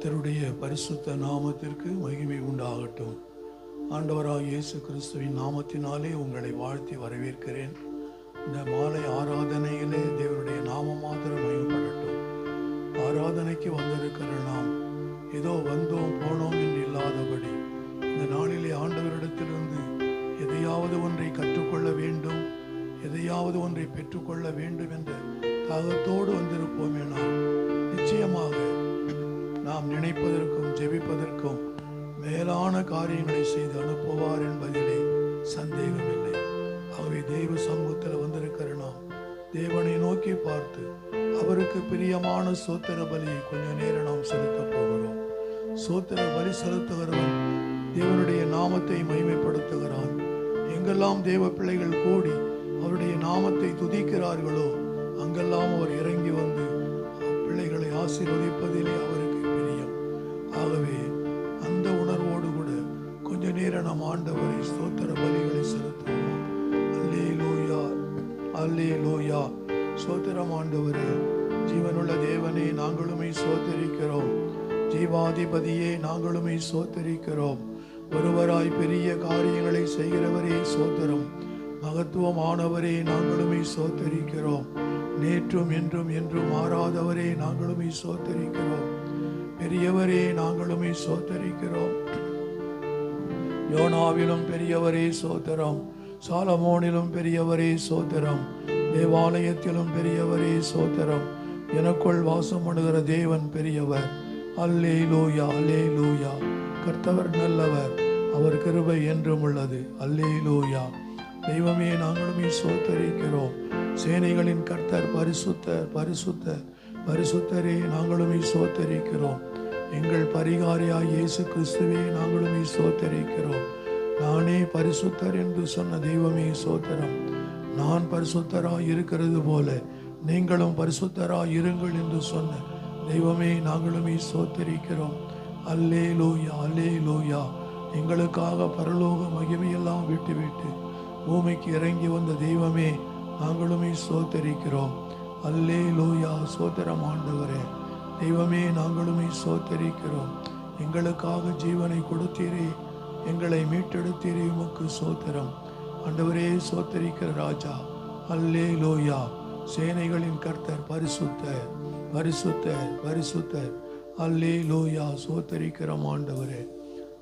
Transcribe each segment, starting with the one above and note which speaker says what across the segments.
Speaker 1: கர்த்தருடைய பரிசுத்த நாமத்திற்கு மகிமை உண்டாகட்டும். ஆண்டவராகிய இயேசு கிறிஸ்துவின் நாமத்தினாலே உங்களை வாழ்த்தி வரவேற்கிறேன். இந்த மாலை ஆராதனையிலே தேவனுடைய நாமம் மாத்திரம் மகிமைப்படட்டும். ஆராதனைக்கு வந்திருக்கிற நாம் ஏதோ வந்தோம் போனோம் என்று இல்லாதபடி இந்த நாளிலே ஆண்டவரிடத்திலிருந்து எதையாவது ஒன்றை கற்றுக்கொள்ள வேண்டும், எதையாவது ஒன்றை பெற்றுக்கொள்ள வேண்டும் என்ற தாகத்தோடு வந்திருப்போம். என்னால் நிச்சயமாக நாம் நினைப்பதற்கும் ஜெபிப்பதற்கும் மேலான காரியங்களை செய்து அனுப்புவார் என்பதிலே சந்தேகமில்லை. ஆகவே தேவ சமூகத்தில் வந்திருக்கிற நாம் தேவனை நோக்கி பார்த்து அவருக்கு பிரியமான சோத்திர பலியை கொஞ்ச நேரம் நாம் செலுத்த போகிறோம். சோத்திர பலி செலுத்துகிறவன் தேவனுடைய நாமத்தை மகிமைப்படுத்துகிறான். எங்கெல்லாம் தேவ பிள்ளைகள் கூடி அவருடைய நாமத்தை துதிக்கிறார்களோ அங்கெல்லாம் அவர் இறங்கி வந்து பிள்ளைகளை ஆசீர்வதிப்பதிலே அவருக்கு பிரியம். ஆகவே அந்த உணர்வோடு கூட கொஞ்ச நேரம் நாம் ஆண்டவரை ஸ்தோத்திர பலிகளை செலுத்துவோம். அல்லேலூயா, அல்லேலூயா. ஸ்தோத்திரம் ஆண்டவரே, ஜீவனுள்ள தேவனே நாங்களுமே சோத்தரிக்கிறோம். ஜீவாதிபதியே நாங்களுமே சோத்தரிக்கிறோம். ஒருவராய் பெரிய காரியங்களை செய்கிறவரே சோத்திரம். மகத்துவமானவரே நாங்களுமே சோத்தரிக்கிறோம். நேற்றும் என்றும் என்றும் மாறாதவரே நாங்களுமே சோத்தரிக்கிறோம். பெரியவரே நாங்களுமே சோத்தரிக்கிறோம். யோனாவிலும் பெரியவரே சோத்திரம், சாலமோனிலும் பெரியவரே சோத்திரம், தேவாலயத்திலும் பெரியவரே சோத்திரம். எனக்குள் வாசம் பண்ணுகிற தேவன் பெரியவர். அல்லேலூயா, அல்லேலூயா. கர்த்தர் நல்லவர், அவர் கிருபை என்றும் உள்ளது. அல்லேலூயா. தெய்வமே நாங்களுமே சோத்தரிக்கிறோம். சேனைகளின் கர்த்தர் பரிசுத்தர், பரிசுத்தர், பரிசுத்தரே நாங்களுமே சோத்தரிக்கிறோம். எங்கள் பரிகாரியாய் இயேசு கிறிஸ்துவே நாங்களுமே சோத்தரிக்கிறோம். நானே பரிசுத்தர் என்று சொன்ன தெய்வமே சோத்திரம். நான் பரிசுத்தராய் இருக்கிறது போல நீங்களும் பரிசுத்தராய் இருங்கள் என்று சொன்ன தெய்வமே நாங்களுமே சோத்தரிக்கிறோம். அல்லேலூயா, அல்லேலூயா. எங்களுக்காக பரலோக மகிமையெல்லாம் விட்டுவிட்டு பூமிக்கு இறங்கி வந்த தெய்வமே நாங்களுமே சோத்தரிக்கிறோம். அல்லேலூயா. சோத்திரம் ஆண்டவரே, தெய்வமே நாங்களுமே சோத்தரிக்கிறோம். எங்களுக்காக ஜீவனை கொடுத்தீரே, எங்களை மீட்டெடுத்தீரே, உமக்கு சோத்திரம். ஆண்டவரே சோத்தரிக்கிற ராஜா. அல்லேலூயா. சேனைகளின் கர்த்தர் பரிசுத்தர், பரிசுத்தர், பரிசுத்தர். அல்லேலூயா. சோத்தரிக்கிறோம் ஆண்டவரே.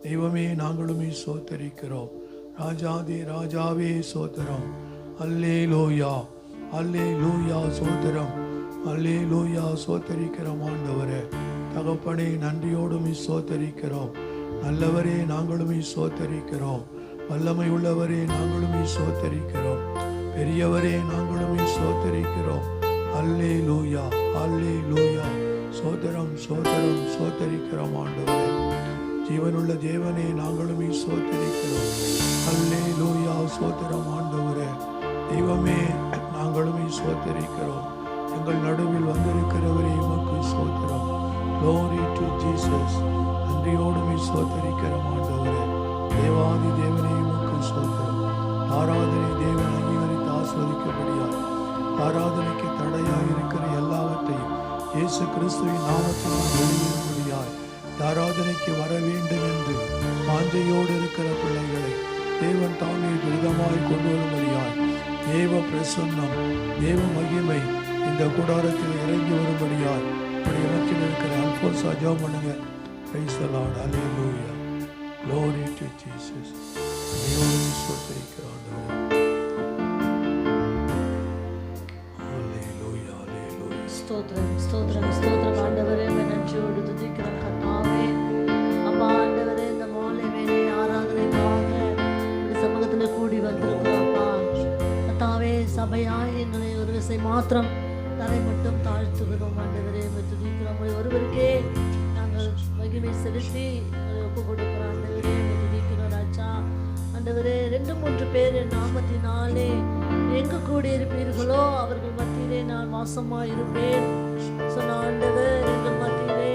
Speaker 1: தெய்வமே நாங்களுமே சோத்தரிக்கிறோம். ராஜாதி ராஜாவே சோத்திரம். அல்லேலூயா, அல்லேலூயா. சோத்திரம், அல்லேலூயா. சோத்தரிக்கிறோம் ஆண்டவரே. தகப்பனே நன்றியோடுமே சோத்தரிக்கிறோம். நல்லவரே நாங்களுமே சோத்தரிக்கிறோம். வல்லமை உள்ளவரே நாங்களுமே சோத்தரிக்கிறோம். பெரியவரே நாங்களுமே சோத்தரிக்கிறோம். அல்லேலூயா, அல்லேலூயா. சோத்திரம், சோத்திரம். சோத்தரிக்கிறோம் ஆண்டவரே. ஜீவனுள்ள தேவனே நாங்களுமே சோத்தரிக்கிறோம். அல்லேலூயா. சோத்திரம் ஆண்டவரே. தெய்வமே நாங்களுமே சோத்தரிக்கிறோம். எங்கள் நடுவில் வந்திருக்கிறவரே உமக்கு சோத்திரம். Glory to Jesus. நன்றியோடுமே சோத்தரிக்கிறோம் ஆண்டவரே. தேவாதி தேவனே உமக்கு சோத்திரம். ஆராதனை தேவன் அங்கீகரித்து ஆஸ்வதிக்கபடியால் ஆராதனைக்கு தடையாக இருக்கிற எல்லாவற்றையும் இயேசு கிறிஸ்துவின் நாமத்தினால் வெளியேறும்படியாய் ஆராதனைக்கு வர வேண்டும் என்று வாஞ்சையோடு இருக்கிற பிள்ளைகளை தேவன் தாமே துரிதமாய் கொண்டு வரும்படியாய் தேவ பிரசன்னம், தேவ மகிமை இந்த கூடாரத்தில் இறங்கி வரும்படியாய் இப்படி இலக்கில் இருக்கிற அல்போன்சா ஜெபம் பண்ணுங்க. Praise the Lord. Hallelujah. Glory to Jesus. தேவனை ஸ்தோத்திரிக்கிறோம். அல்லேலூயா, அல்லேலூயா.
Speaker 2: ஸ்தோத்திரம், ஸ்தோத்திரம், ஸ்தோத்திரம் ஆண்டவரே. நன்றியோடு துதிக்கிறோம் கர்த்தாவே. அப்பா ஆண்டவரே, இந்த மாலை வேளை ஆராதனைக்காக இந்த சமூகத்தில் கூடி வந்திருக்கிறோம். அப்பா கர்த்தாவே, சபையாய் எங்களை ஒரு விசை மாத்திரம் தலை மட்டும் தாழ்த்துகிறோம் ஆண்டவரே. துதிக்கிறோம். ஒருவருக்கே நாங்கள் மகிமை செலுத்தி எங்களை ஒப்பு கொடுக்கிறோம் ஆண்டவரே. துதிக்கிறோம் ராஜா. ஆண்டவரே, 2-3 பேர் நாமத்தினாலே எங்கு கூடி இருப்பீர்களோ அவர்கள் மத்தியிலே நான் வாசமாய் இருப்பேன் சொன்ன ஆண்டவர். எங்கள் மத்தியிலே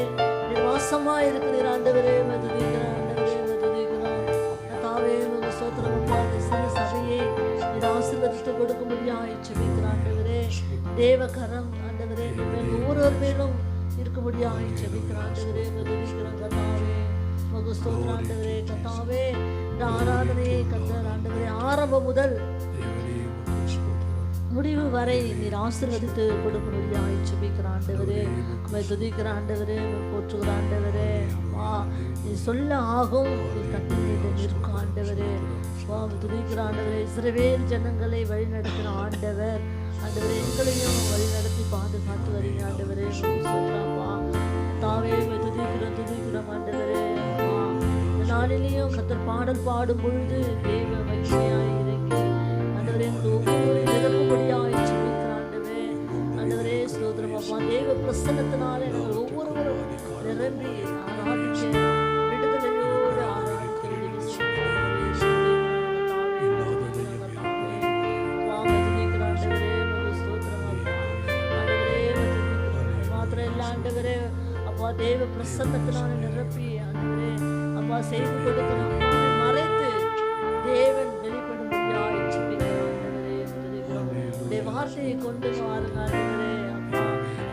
Speaker 2: வாசமாய் இருக்கிறீர் ஆண்டவரே. துதிக்கிறோம் ஆண்டவரே, துதிக்கிறோம் கர்த்தாவே. உங்க ஸ்தோத்திரம். சிறு சபையை இது ஆசீர்வதித்து கொடுக்கும்படியாய் ஜெபிக்கிறோம் ஆண்டவரே. தேவ கரம் ஆண்டவரே ஒவ்வொருவர் மேலும் இருக்கும்படியாய் ஜெபிக்கிறோம் ஆண்டவரே. ஸ்தோத்திரம் ஆண்டவரே. கர்த்தாவே இந்த ஆராதனையை கர்த்தர் ஆண்டவரே ஆரம்பம் முதல் முடிவு வரை நீர் ஆசீர்வதித்து கொடுக்கணுடியாய் ஜெபிக்கிற ஆண்டவரே. உம்மை துதிக்கிற ஆண்டவரே, உம்மை போற்றுகிற ஆண்டவரே. அம்மா நீ சொல்ல ஆகும், நீ கட்டளையிட்டு நிற்கும் ஆண்டவரே. வா துதிக்கிற ஆண்டவரே. இஸ்ரவேல் ஜனங்களை வழிநடத்தின ஆண்டவர் ஆண்டவரே, எங்களையும் வழிநடத்தி பாதுகாத்து வரீங்க ஆண்டவரே. சொல்றாப்பா தாவே துதிக்கிறோம் ஆண்டவரே. அம்மா இந்த நாளிலேயும் கர்த்தர் பாடல் பாடும் பொழுது தேவ மகிமையாய் இறங்கி ஆண்டவரே ஒவ்வொரு நிரப்பும்படியாய் ஜெபிக்கிற ஆண்டவரே. ஆண்டவரே ஸ்தோத்திரம் அப்பா. தேவ பிரசன்னத்தினாலே நாங்கள் ஒவ்வொருவரும் நிரம்பி ஆராதிக்க விடுதலையோடு ஆராதிக்க மாத்திரம் இல்ல ஆண்டவரே அப்பா. தேவ பிரசன்னத்தினால நிரப்பி ஆண்டவரே அப்பா செய்து கொடுக்கிறோம். மறைத்து தேவன் வெளிப்படும்படியாய் ஜெபிக்கிறோம் ஆண்டவரே. உடைய வார்த்தையை கொண்டு வாருங்க ஆண்டவரே. அப்பா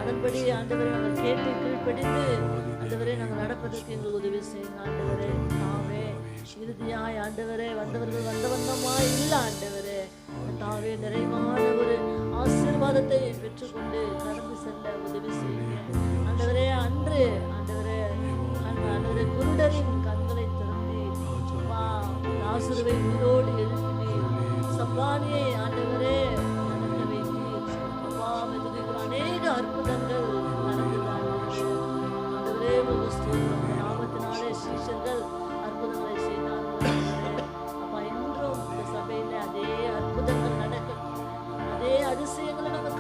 Speaker 2: அதன்படி ஆண்டவரே நாங்கள் கேட்டு கீழ்ப்படிந்து ஆண்டவரே நாங்கள் நடப்பதற்கு எங்களுக்கு உதவி செய்யுங்க ஆண்டவரே. தாவே இறுதியாய் ஆண்டவரே வந்தவர்கள் வந்த வண்ணமாய் இல்லை ஆண்டவரே. தாவே நிறைவான ஒரு ஆசீர்வாதத்தை பெற்றுக்கொண்டு கடந்து செல்ல உதவி செய்யுங்க ஆண்டவரே. அன்று ஆண்டவரே ஆண்டவரே குருடரின் கண்களை திறந்து லாசருவை உயிரோடு எழுப்பி சப்பானியை ஆண்டவரே நடக்க வைத்து அப்பா மெதுகிற அநேக அற்புதங்கள் நடந்துதான் ஆண்டவரே. நாமத்தினாலே சீஷர்கள் அற்புதங்களை செய்தார்கள் அப்பா. இன்றும் இந்த சபையில அதே அற்புதங்கள் நடக்கும், அதே அதிசயங்களை நாங்கள்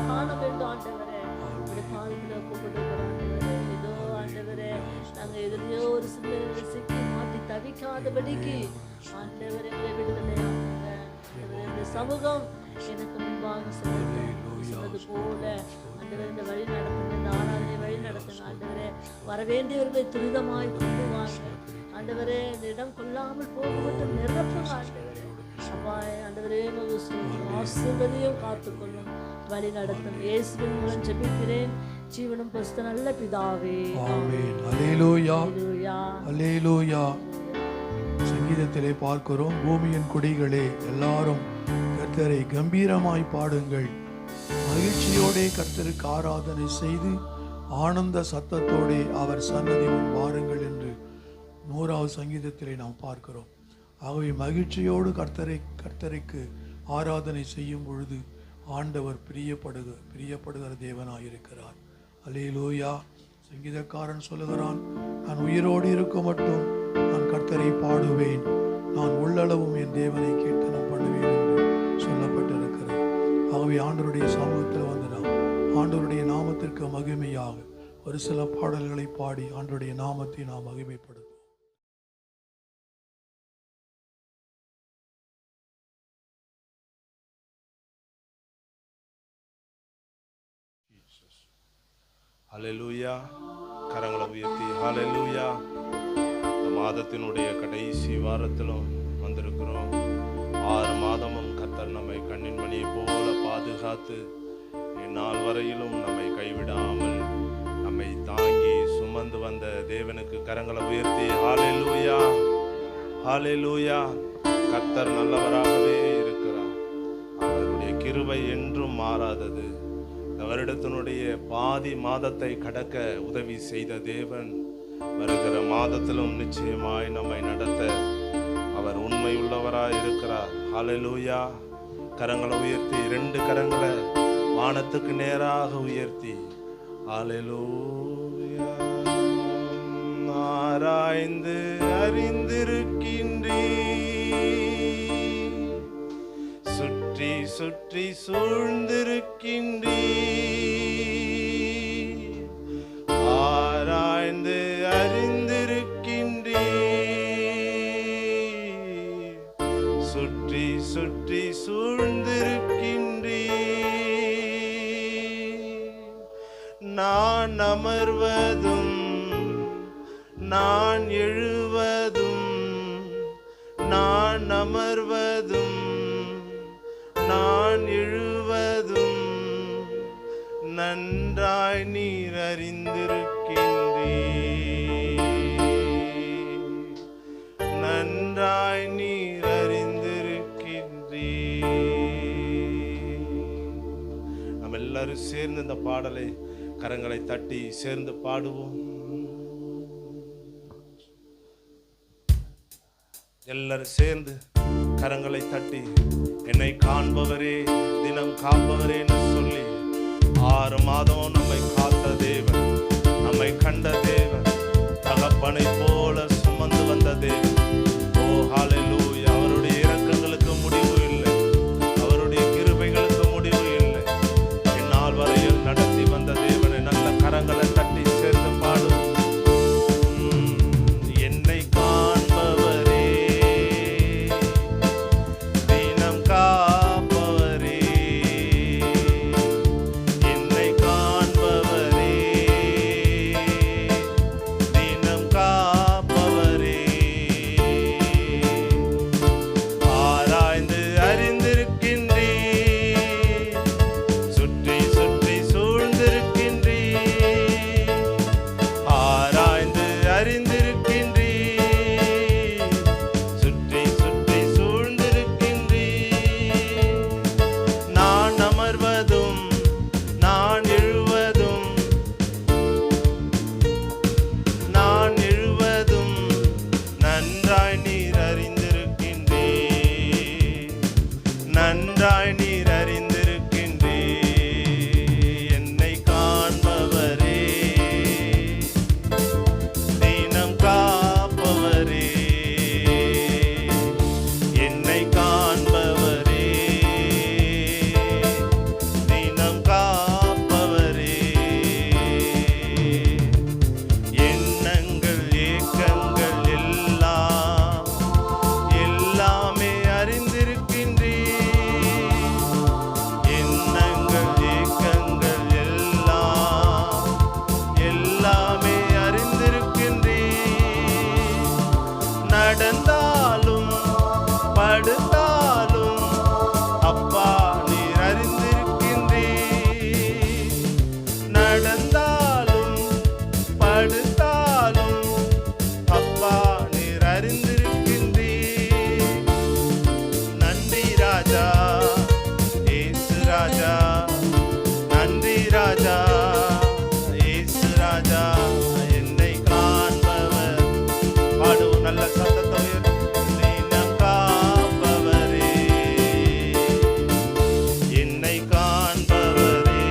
Speaker 2: காண வேண்டும் ஆண்டவரே. உடைய பாதத்தில் கூப்பிடுகிறோம் ஆண்டவரே. ஏதோ ஆண்டவரே நாங்கள் எதிரையோ ஒரு சில சிக்கி மாட்டி தவிக்காதபடிக்கு ஆண்டவர் எங்களை விடுதலையாங்க. இந்த சமூகம் எனக்கு முன்பாக சொன்னது போல ஆண்டவர் இந்த வழி நடத்துங்க, இந்த ஆராதனை வழி நடத்துங்க ஆண்டவரே. வரவேண்டியவர்களை துரிதமாய் கொண்டு வாங்க ஆண்டவரே. இந்த இடம் கொள்ளாமல் போக மட்டும் நிரப்புங்க ஆண்டவரே. அப்பா ஆண்டவரே ஆசீர்வதியும் காத்துக்கொள்ளும், வழி நடத்தும். இயேசுவின் மூலம் ஜெபிக்கிறேன் ஜீவனும் பரிசுத்த நல்ல பிதாவே.
Speaker 1: ஆமென். அல்லேலூயா அல்லேலூயா. சங்கீதத்திலே பார்க்கிறோம், பூமியின் குடிகளே எல்லாரும் கர்த்தரை கம்பீரமாய் பாடுங்கள், மகிழ்ச்சியோடே கர்த்தருக்கு ஆராதனை செய்து ஆனந்த சத்தத்தோடே அவர் சன்னதி முன் வாருங்கள் என்று 100வது சங்கீதத்திலே நாம் பார்க்கிறோம். ஆகவே மகிழ்ச்சியோடு கர்த்தருக்கு ஆராதனை செய்யும் பொழுது ஆண்டவர் பிரியப்படுகிற தேவனாயிருக்கிறார். அல்லேலூயா. சங்கீதக்காரன் சொல்லுகிறான், நான் உயிரோடு இருக்க மட்டும் நான் கர்த்தரை பாடுவேன், நான் உள்ளளவும் என் தேவனை கீர்த்தனம் பண்ணுவேன் என்று சொல்லப்பட்டிருக்கிறது. ஆகவே ஆண்டவருடைய சமூகத்தில் வந்து நாம் ஆண்டவருடைய நாமத்திற்கு மகிமையாக ஒரு சில பாடல்களை பாடி ஆண்டவருடைய நாமத்தை நாம் மகிமைப்படுத்தும்.
Speaker 3: ஹல்லேலூயா. கரங்களை உயர்த்தி ஹல்லேலூயா. இந்த மாதத்தினுடைய கடைசி வாரத்திலும் வந்திருக்கிறோம். 6 மாதமும் கர்த்தர் நம்மை கண்ணின் மணியை போல பாதுகாத்து இந்நாள் வரையிலும் நம்மை கைவிடாமல் நம்மை தாங்கி சுமந்து வந்த தேவனுக்கு கரங்களை உயர்த்தி ஹல்லேலூயா ஹல்லேலூயா. கர்த்தர் நல்லவராகவே இருக்கிறார். அவருடைய கிருபை என்றும் மாறாதது. இந்த வருடத்தினுடைய பாதி மாதத்தை கடக்க உதவி செய்த தேவன் வருகிற மாதத்திலும் நிச்சயமாய் நம்மை நடத்த அவர் உண்மை உள்ளவராய் இருக்கிறார். ஹல்லேலூயா. கரங்களை உயர்த்தி 2 கரங்களை வானத்துக்கு நேராக உயர்த்தி ஹல்லேலூயா. ஆராய்ந்து அறிந்திருக்கின்றீ, சுற்றி சுற்றி சூழ்ந்திருக்கின்றீ, ஆராய்ந்து அறிந்திருக்கின்றீ, சுற்றி சுற்றி சூழ்ந்திருக்கின்றீ. நான் அமர்வதும் நான் எழுவதும், நான் அமர்வதும் நான் எழுவதும் நன்றாய் நீர் அறிந்திருக்கின்றீர். நன்றாய் நீர் அறிந்திருக்கின்றீர். நம்ம எல்லாரும் சேர்ந்து இந்த பாடலை கரங்களை தட்டி சேர்ந்து பாடுவோம். எல்லாரும் சேர்ந்து கரங்களை தட்டி என்னை காண்பவரே தினம் காப்பவரே என்று சொல்லி 6 மாதம் நம்மை காத்த தேவன், நம்மை கண்ட தேவன், தகப்பனை போல சுமந்து வந்த தேவன். ஓ ஹல்லேலூயா. அவருடைய இரக்கங்களுக்கு முடிவு இல்லை, அவருடைய கிருபைகளுக்கு முடிவு இல்லை. இந்நாள் வரையில் நடத்தி வந்த தேவனை நல்ல கரங்களை தட்டி சேர்ந்து பாடுவோம். என்னை காண்பவரே தினம் காப்பவரே, என்னை காண்பவரே தினம் காப்பவரே, ஆராய்ந்து அறிந்திருக்கின்றீர், சுற்றி சுற்றி சூழ்ந்திருக்கின்றீர், ஆராய்ந்து அறிந்திருக்கின்றீர், சுற்றி சுற்றி சூழ்ந்திருக்கின்றீர். நான் அமர்வதும் நான் எழுவதும் நான் எழுவதும் நன்றாய் நீர் அறிந்திருக்கின்றீர், நன்றாய் நீர் அறிந்திருக்கின்றீர். என்னை காண்பவரே தினம் காப்பவரே, என்னை காண்பவரே தினம் காப்பவரே, எண்ணங்கள் ஏக்கங்கள் எல்லாமே அறிந்திருக்கின்றீர், எண்ணங்கள் ஏக்கங்கள் எல்லாமே அறிந்திருக்கின்றீர். நடந்தாலும் படுத்தாலும் அப்பா நீர் அறிந்திருக்கின்றீர், நடந்தாலும் படுத்தாலும் அப்பா நீர் அறிந்திருக்கின்றீர். நன்றி ராஜா இயேசு ராஜா, நன்றி ராஜா இயேசு ராஜா. என்னை காண்பவர் பாடுவோம் நல்ல சத்தத்தை உயர்த்தி. தினம் காப்பவரே, என்னை காண்பவரே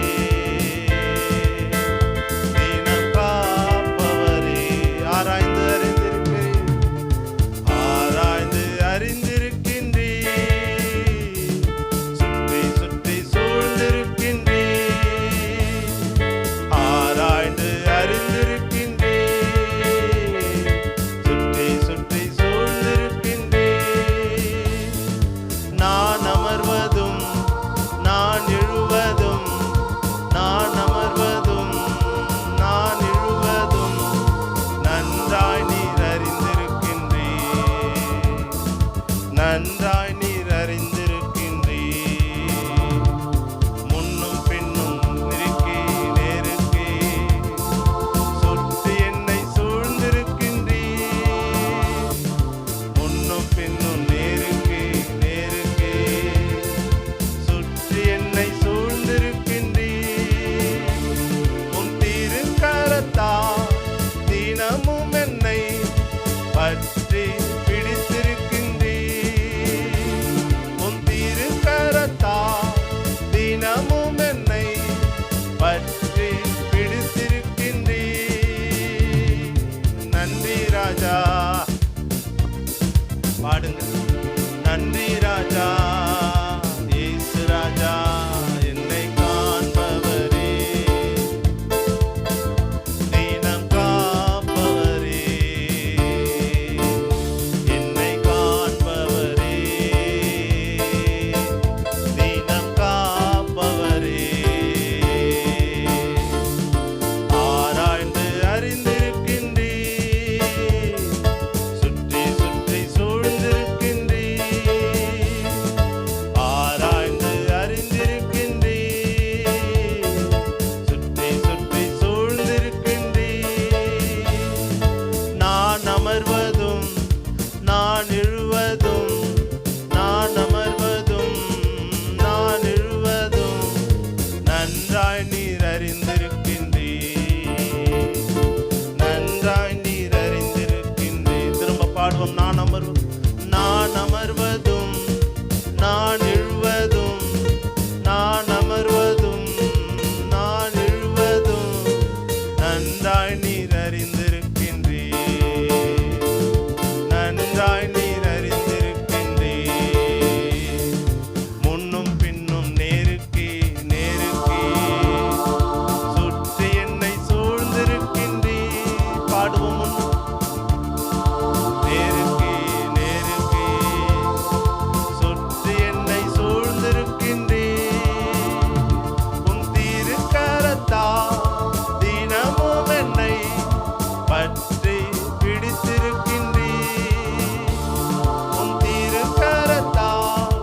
Speaker 3: தினம் காப்பவரே, ஆராய்ந்து அறிந்திருக்கிறீர், ஆராய்ந்து அறிந்திருக்கின்றீர், சுற்றி சுற்றி சூழ்ந்திருக்கின்றீர், ஆராய்ந்து அறிந்திருக்கின்றீர், சுற்றி சுற்றி சூழ்ந்திருக்கின்றீர். நான் அமர்வதும் நான் எழுவதும் நான் அமர்வதும் நான் எழுவதும் நன்றாய் நீர் அறிந்திருக்கின்றீர், நன்றாய் நீர் அறிந்திருக்கின்றீர். முன்னும் பின்னும் நெருக்கி நேருக்கே சுற்றி என்னை சூழ்ந்திருக்கின்றீர், முன்னும் பின்னும் நேருக்கே சுற்றி என்னை சூழ்ந்திருக்கின்றீர். உன் திருக்கரத்தால் தினமும் என்னை பற்றி பிடித்திருக்கின்றீர், உன் திருக்கரத்தால் தினமும் என்னை பற்றி பிடித்திருக்கின்றீர். நன்றி ராஜா பாடுங்க. நன்றி ராஜா இயேசு ராஜா. என்னை காண்பவரே தினம் காப்பவரே, என்னை காண்பவரே தினம் காப்பவரே, ஆராய்ந்து அறிந்திருக்கின்றீர், சுற்றி சுற்றி சூழ்ந்திருக்கின்றீர், பாடுவோம். நான் அமர்வதும் நான் எழுவதும், நான் அமர்வதும் நான் எழுவதும் நன்றாய் நீர் அறிந்திருக்கின்றீர், நன்றாய் நீர் அறிந்திருக்கின்றீர். முன்னும் பின்னும் நேருக்கு நேருக்கு சுற்றி என்னை சூழ்ந்திருக்கின்றீர். பாடுவோம். நேருக்கு நேருக்கு சுற்றி என்னை சூழ்ந்திருக்கின்றீர். உன் திருக்கரத்தால் தினமும் என்னை பற்றி பிடித்திருக்கின்றீர். உன் திருக்கரத்தால்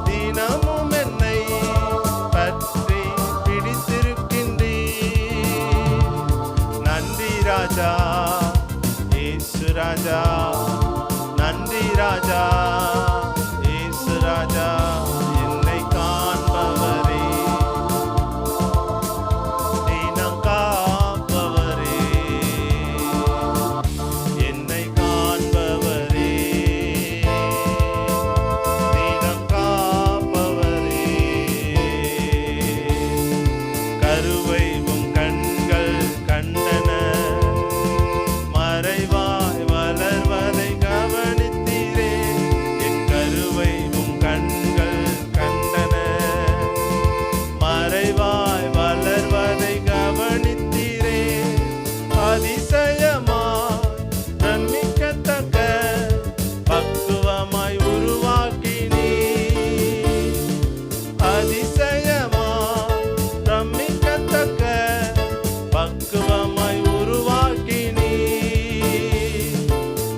Speaker 3: தினமும் என்னை பற்றி பிடித்திருக்கின்றீர். நன்றி ராஜா இயேசு ராஜா, நன்றி ராஜா இயேசு ராஜா. என்னை காண்பவரே, தினம் காப்பவரே, என்னை காண்பவரே, தினம் காப்பவரே. கருவை உம் கண்கள் கண்டன, மறைவாய் வளர்வதை கவனித்தீரே. என் கருவை உம் கண்கள் கண்டன, மறைவாய் வளர்வதை கவனித்தீரே. அதிசயமாய் பிரமிக்கத்தக்க பக்குவமாய் உருவாக்கினீர். அதிசயமாய் பிரமிக்கத்தக்க பக்குவமாய் உருவாக்கினீர்.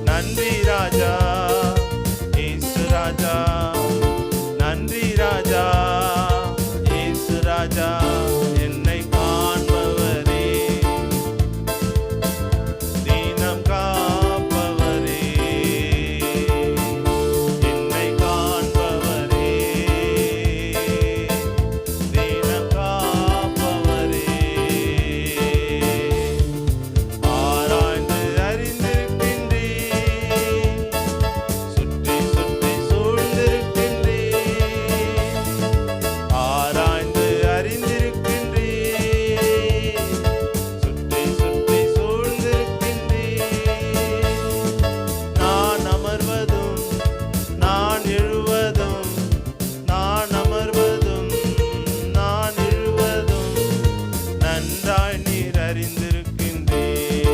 Speaker 3: நன்றி ராஜா இயேசு ராஜா, நன்றி ராஜா இயேசு ராஜா. என்னை காண்பவரே, தினம் காப்பவரே, என்னை காண்பவரே, தினம் காப்பவரே. ஆராய்ந்து அறிந்திருக்கின்றீர், சுற்றி சுற்றி சூழ்ந்திருக்கின்றீர். ஆராய்ந்து அறிந்திருக்கின்றீர், சுற்றி சுற்றி சூழ்ந்திருக்கின்றீர். நான் அமர்வதும் நான் எழுவதும், நான் அமர்வதும் நான் எழுவதும் நன்றாய் நீர் அறிந்திருக்கின்றீர்,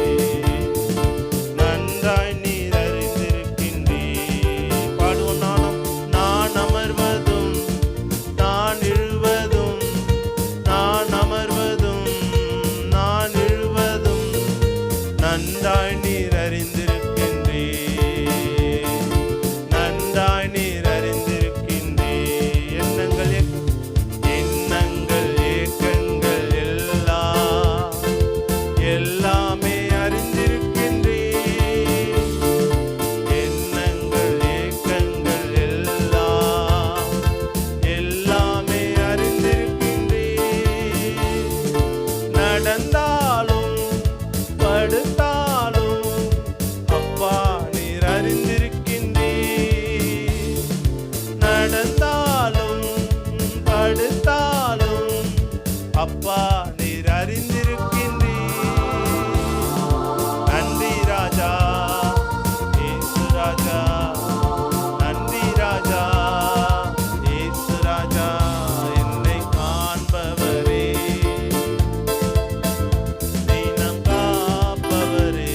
Speaker 3: நன்றாய் நீர் அறிந்திருக்கின்றீர். பாடுவோம். நான் அமர்வதும் நான் எழுவதும், நான் அமர்வதும் நான் எழுவதும் நன்றாய் நீர் அறிந்திருக்கின்றீர், நன்றாய் நீர் அறிந்திருக்கின்றீர். எண்ணங்கள் எண்ணங்கள் ஏக்கங்கள் எல்லாமே அறிந்திருக்கின்றீர். எண்ணங்கள் ஏக்கங்கள் எல்லாமே அறிந்திருக்கின்றீர். நடந்தாலும் படுத்தாலும் அப்பா நீர் அறிந்திருக்கின்றீர். நடந்தாலும் படுத்தாலும் அப்பா நீர் அறிந்திருக்கின்றீர். நன்றி ராஜா இயேசு ராஜா, நன்றி ராஜா இயேசு ராஜா. என்னை காண்பவரே, தினம் காப்பவரே,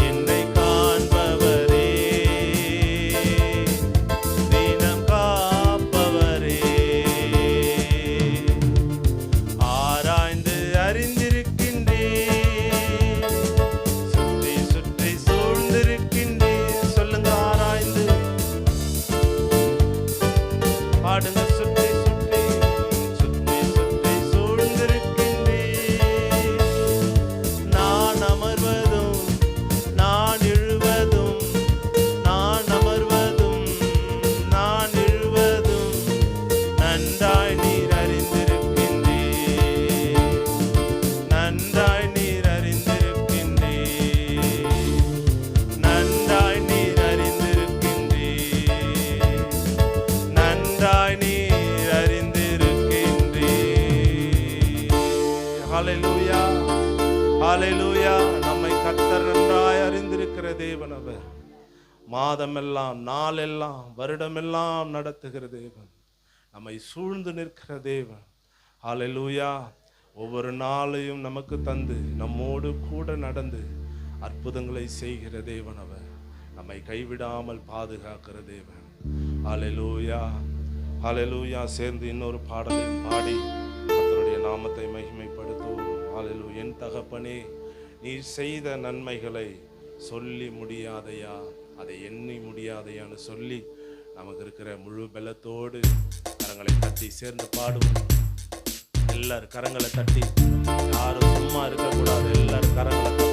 Speaker 3: என்னை காண்பவரே, தினம் காப்பவரே. தேவன் அவர். மாதமெல்லாம், நாளெல்லாம், வருடமெல்லாம் நடத்துகிற தேவன், நம்மை சூழ்ந்து நிற்கிற தேவன். ஹல்லேலூயா. ஒவ்வொரு நாளையும் நமக்கு தந்து நம்மோடு கூட நடந்து அற்புதங்களை செய்கிற தேவன் அவர். நம்மை கைவிடாமல் பாதுகாக்கிற தேவன். ஹல்லேலூயா, ஹல்லேலூயா. சேர்ந்து இன்னொரு பாடலையும் பாடி கர்த்தருடைய நாமத்தை மகிமைப்படுத்துவோம். ஹல்லேலூயா. என் தகப்பனே, நீர் செய்த நன்மைகளை சொல்லி முடியாதையா, அதை எண்ணி முடியாதையான்னு சொல்லி நமக்கு இருக்கிற முழு பலத்தோடு கரங்களை தட்டி சேர்ந்து பாடுவோம். எல்லாரும் கரங்களை தட்டி, யாரும் சும்மா இருக்கக்கூடாது, எல்லாரும் கரங்களை தட்டி.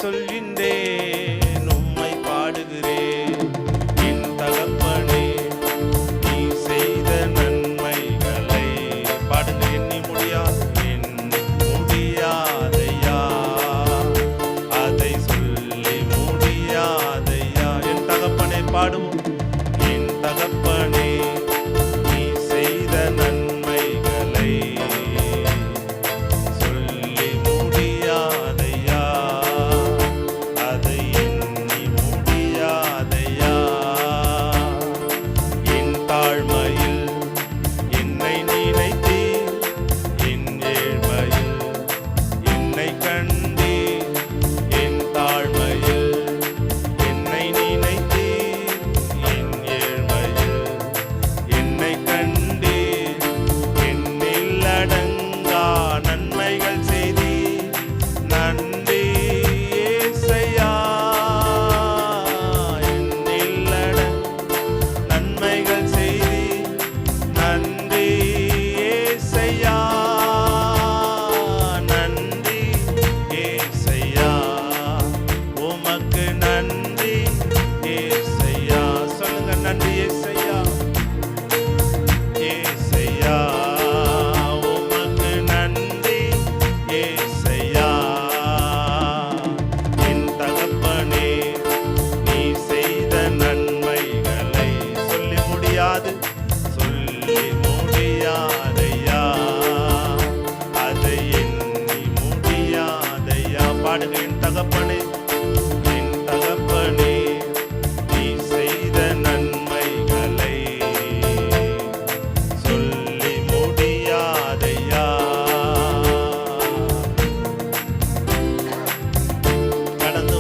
Speaker 3: சொல்கின்றேன், உம்மை பாடுகிறேன். என் தகப்பனே, நீ செய்த நன்மைகளை பாடுங்க. எண்ணி முடியாதையா, அதை சொல்லி முடியாதையா. என் தகப்பனே பாடுவோம். என் தகப்பனே, நீ செய்த நன்மைகளை சொல்லி முடியாதையா, பாடுங்க. என் தகப்பனே, என் தகப்பனே, நீ செய்த நன்மைகளை சொல்லி முடியாதையா. கடந்து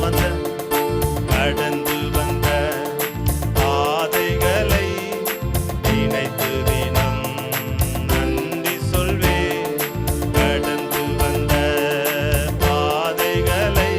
Speaker 3: வந்த பாதைகளை நினைத்து தினம் நன்றி சொல்வேன். கடந்து வந்த பாதைகளை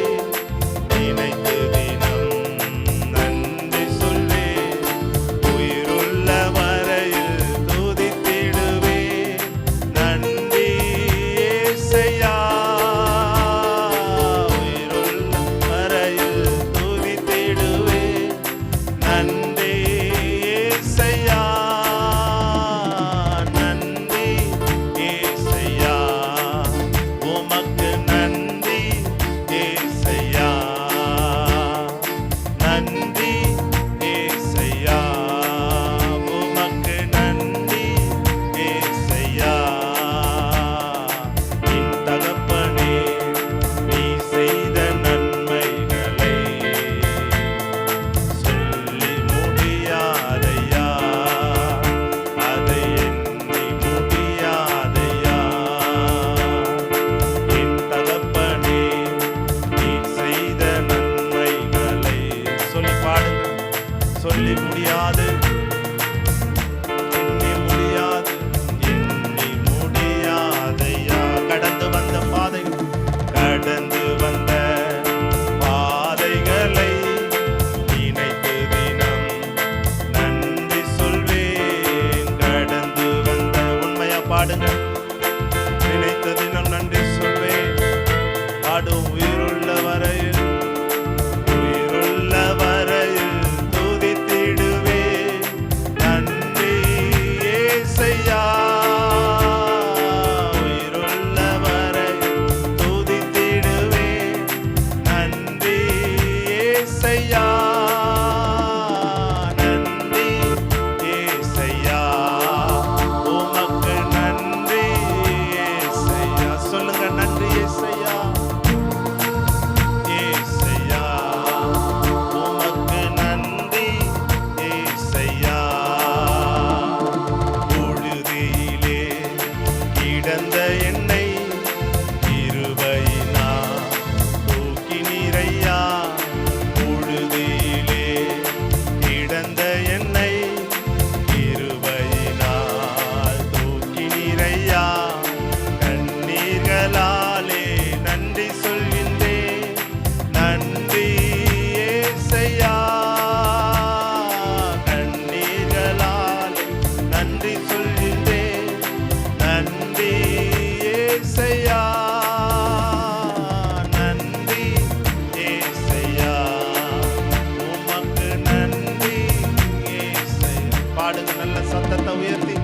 Speaker 3: பாடுங்க. நினைத்த தினம் நன்றி சொல்வேன், பாடும் உயிருள்ள வரையில், உயிருள்ள வரையில் துதித்திடுவேன். நன்றி ஏசையா, உயிருள்ள வரையில் துதித்திடுவேன். நன்றி ஏசையா, நன்றி ஏசையா, உமக்கு நன்றி ஏசையா. சொல்லுங்க, நன்றி ஏசையா, ஏசையா, உமக்கு நன்றி ஏசையா. பொழுதிலே கிடந்த என்னை கிருபையினால் தூக்கினீரையா. பொழுதிலே கிடந்த என்னை கிருபையினால் தூக்கினீரையா. கண்ணீர்களாலே நன்றி சொல்கின்றேன். நன்றி ஏசையா, கண்ணீர்களாலே நன்றி சொல்கின்றேன். நன்றி ஏசையா, நன்றி ஏசையா, உமக்கு நன்றி ஏசையா. பாடுங்க நல்ல சத்தத்தை உயர்த்தி.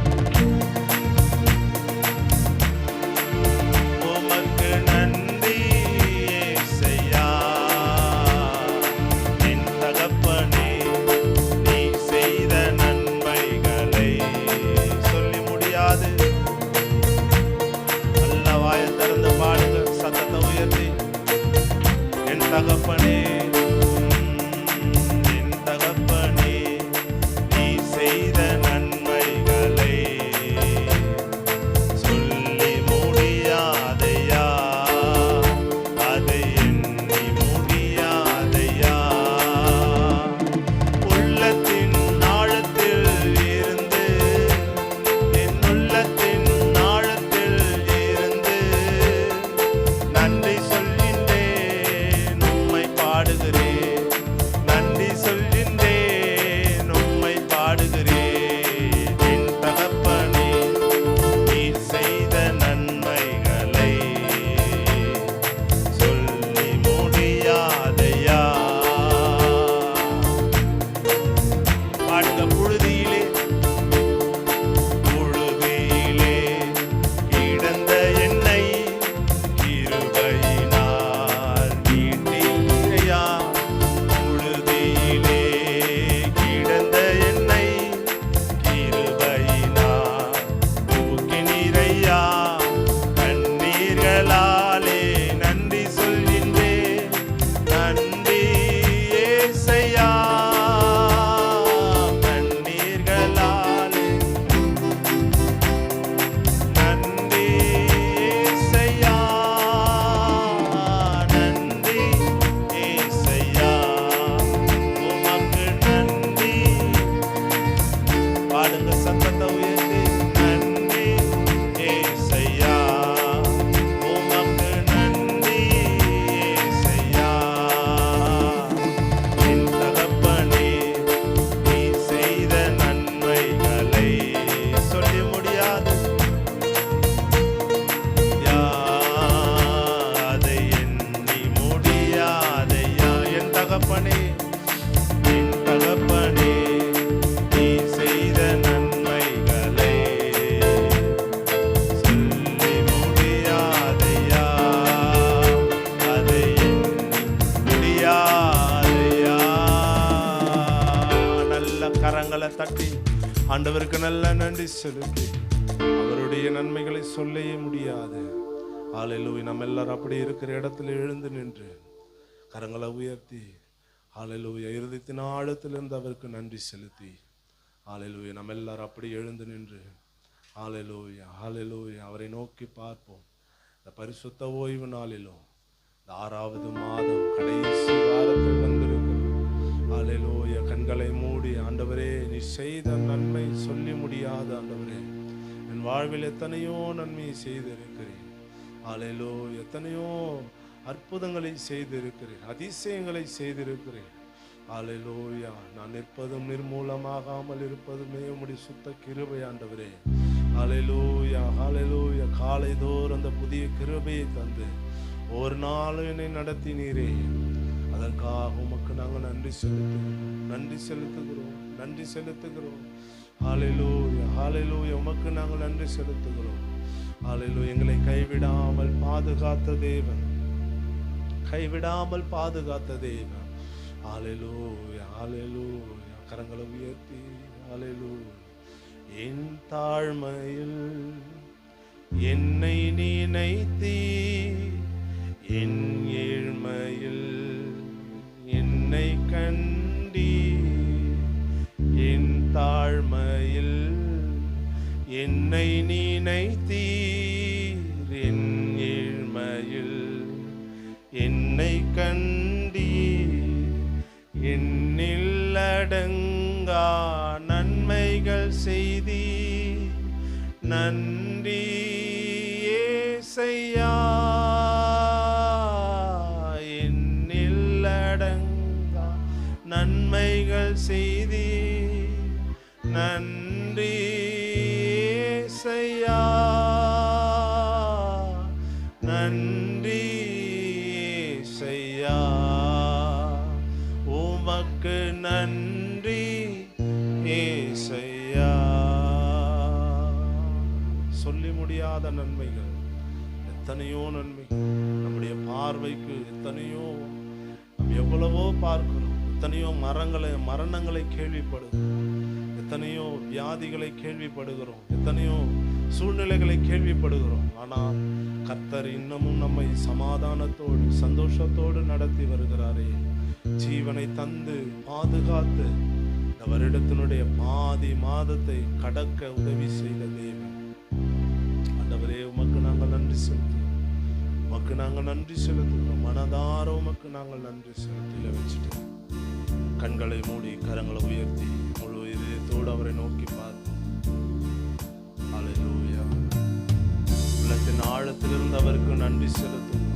Speaker 3: உமக்கு நன்றி ஏசையா, என் தகப்பனே, நீ செய்த நன்மைகளை சொல்லி முடியாது. நல்ல வாயை திறந்து பாடுங்க, சத்தத்தை உயர்த்தி. என் தகப்பனே, என் தகப்பனே, நீ செய்த நன்மைகளை சொல்லி முடியாதையா, அதை எண்ணி முடியாதையா. உள்ளத்தின் ஆழத்தில் இருந்து, என் உள்ளத்தின் ஆழத்தில் இருந்து நன்றி சொல்கின்றேன், உம்மை பாடுகிறேன். நன்றி சொல்கின்றேன், உம்மை பாடுகிறேன். என் தகப்பனே, நீ செய்த நன்மைகளை சொல்லி முடியாதையா. பாடுங்க. பொழுதியிலே, பொழுதியிலே கிடந்த என்னை கிருபையினால் மீட்டீரையா. பொழுதியிலே கிடந்த என்னை கிருபையினால் தூக்கினீரையா. கண்ணீர்களாலே நன்றி சொல்கின்றேன். நன்றி ஏசையா, கண்ணீர்களாலே நன்றி ஏசையா, நன்றி ஏசையா, உமக்கு நன்றி. பாடுங்க, சத்தத்தை உயர்த்தி. நன்றி ஏசையா, உமக்கு நன்றி ஏசையா. என் தகப்பனே, நீ செய்த நன்மைகளை சொல்லி முடியாது யா, அதை எண்ணி முடியாதையா. என் தகப்பனே, என் தகப்பனே, நீ செய்த நன்மைகளை சொல்லி முடியாதையா, அதை எண்ணி முடியாதையா. நல்ல கரங்களை தட்டி ஆண்டவருக்கு நல்ல நன்றி செலுத்தி, அவருடைய நன்மைகளை சொல்லவே முடியாது. ஹல்லேலூயா. நம்ம எல்லாரும் அப்படி இருக்கிற இடத்துல எழுந்து நின்று கரங்களை உயர்த்தி ஹல்லேலூயா, இருதயத்தின் ஆழத்திலிருந்து அவருக்கு நன்றி செலுத்தி ஹல்லேலூயா, நம்ம எல்லாரும் அப்படி எழுந்து நின்று ஹல்லேலூயா, ஹல்லேலூயா, அவரை நோக்கி பார்ப்போம். இந்த பரிசுத்த ஓய்வு நாளிலும் இந்த 6வது மாதம் கடைசி வாரத்தில் வந்திருக்கிறோம். ஹல்லேலூயா. கண்களை மூடி, ஆண்டவரே, நீ செய்த நன்மை சொல்லி முடியாத ஆண்டவரே, என் வாழ்வில் எத்தனையோ நன்மையை செய்திருக்கிறேன். ஹல்லேலூயா. எத்தனையோ அற்புதங்களை செய்திருக்கிறேன், அதிசயங்களை செய்திருக்கிறேன். ஹல்லேலூயா. நான் நிற்பதும் நிர்மூலமாகாமல் இருப்பதுமே உம்முடைய சுத்த கிருபை ஆண்டவரே. ஹல்லேலூயா ஹல்லேலூயா. காலைதோறும் அந்த புதிய கிருபையை தந்து ஒரு நாளும் என்னை நடத்தினீரே, அதற்காக உமக்கு நாங்கள் நன்றி செலுத்துகிறோம். ஹல்லேலூயா ஹல்லேலூயா. உமக்கு நாங்கள் நன்றி செலுத்துகிறோம். ஹல்லேலூயா. எங்களை கைவிடாமல் பாதுகாத்த தேவன், ஹல்லேலூயா ஹல்லேலூயா. கரங்களை உயர்த்தி ஹல்லேலூயா. என் தாழ்மையில் என்னை நினைத்தீ, என் ஏழ்மையில் என்னை கண்டீ. என் தாழ்மையில் என்னை நினைத்தீர், என் ஏழ்மையில் என்னை கண்டீர். என்னில் அடங்கா நன்மைகள் செய்தி, நன்றி ஏசையா. என்னில் அடங்கா நன்மைகள் செய்தி, நன்றி ஏசையா. நன்றி ஏசையா. உமக்கு நன்றி ஏசையா. சொல்லி முடியாத நன்மைகள், எத்தனையோ நன்மைகள் நம்முடைய பார்வைக்கு, எத்தனையோ நாம் எவ்வளவோ பார்க்கிறோம், எத்தனையோ மரணங்களை கேள்விப்படுகிறோம், எத்தனையோ வியாதிகளை கேள்விப்படுகிறோம், எத்தனையோ சூழ்நிலைகளை கேள்விப்படுகிறோம். ஆனால் கர்த்தர் இன்னமும் நம்மை சமாதானத்தோடு சந்தோஷத்தோடு நடத்தி வருகிறாரே. ஜீவனை தந்து பாதுகாத்து இந்த வருடத்தினுடைய பாதி மாதத்தை கடக்க உதவி செய்த தேவன் ஆண்டவரே, உமக்கு நாங்கள் நன்றி செலுத்துகிறோம். மனதார உமக்கு நாங்கள் நன்றி செலுத்தில வச்சுட்டு கண்களை மூடி கரங்களை உயர்த்தி முழு இதயத்தோடு அவரை நோக்கி பார்த்தோம். ஹல்லேலூயா. உள்ளத்தின் ஆழத்திலிருந்து அவருக்கு நன்றி செலுத்தும்.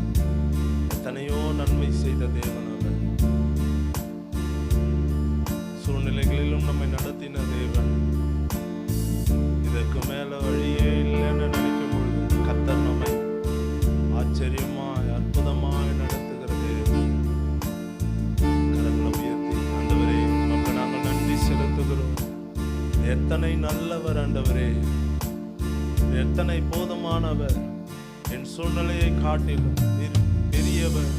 Speaker 3: எத்தனையோ நன்மை செய்த தேவன் அவர். சூழ்நிலைகளிலும் நம்மை நடத்தின தேவன். இதற்கு மேல வழியே இல்லைன்னு நினைக்கும் பொழுது கர்த்தர் நம்மை ஆச்சரியமாய் அற்புதமாய் நடத்துகிற தேவன். கரங்களை உயர்த்தி ஆண்டவரே, உமக்கு நாங்கள் நன்றி செலுத்துகிறோம். எத்தனை நல்லவர் ஆண்டவரே, எத்தனை போதுமானவர். என் சூழ்நிலையை காட்டிலும் நீர் பெரியவர்,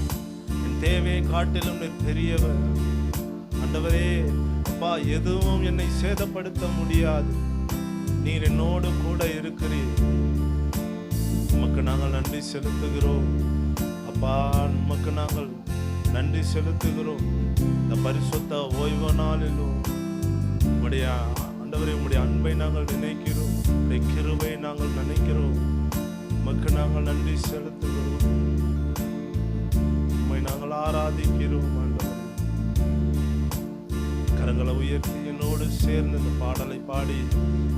Speaker 3: என் தேவையை காட்டிலும் நீர் பெரியவர் ஆண்டவரே. அப்பா, எதுவும் என்னை சேதப்படுத்த முடியாது. நீர் என்னோடு கூட இருக்கிறீர். உமக்கு நாங்கள் நன்றி செலுத்துகிறோம் அப்பா. உமக்கு நாங்கள் நன்றி செலுத்துகிறோம். இந்த பரிசுத்த ஓய்வு நாளிலும் உம்முடைய ஆண்டவரே, உம்முடைய அன்பை நாங்கள் நினைக்கிறோம், உம்முடைய கிருபை நாங்கள் நினைக்கிறோம். உமக்கு நாங்கள் நன்றி செலுத்துகிறோம். உம்மை நாங்கள் ஆராதிக்கிறோம் ஆண்டவரே. கரங்களை உயர்த்தி என்னோடு சேர்ந்து இந்த பாடலை பாடி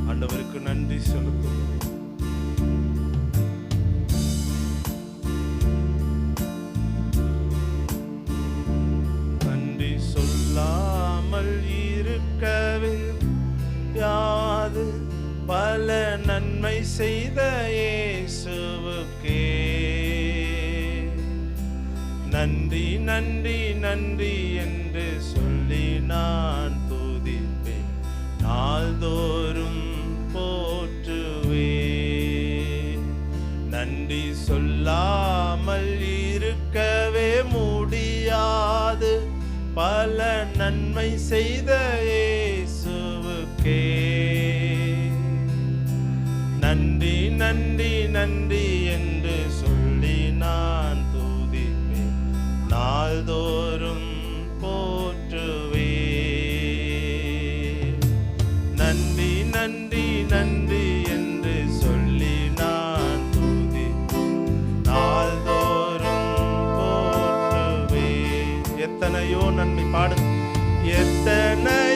Speaker 3: ஆண்டவருக்கு நன்றி செலுத்துகிறோம். நன்றி சொல்லாமல் இருக்கவே யாது பல நன்மை செய்த இயேசுவுக்கே நன்றி நன்றி நன்றி என்று சொல்லி நான் துதிப்பேன், நாள்தோறும் போற்றுவேன். நன்றி சொல்லாமல் இருக்கவே முடியாது பல நன்மை செய்த இயேசுவுக்கே நன்றி நன்றி நன்றி என்று சொல்லி நான் துதிப்பேன், நாள்தோறும் போற்றுவேன். நன்றி நன்றி நன்றி என்று சொல்லி நான் துதிப்பேன், நாள்தோறும் போற்றுவேன். எத்தனையோ நன்மை பாடு. எத்தனை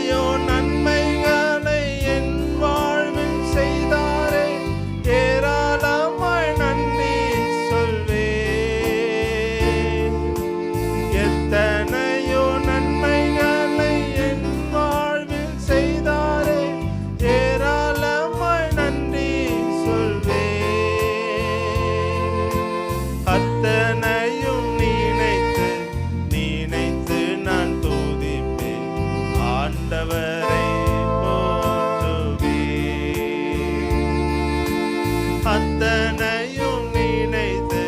Speaker 3: அத்தனையும் நினைத்து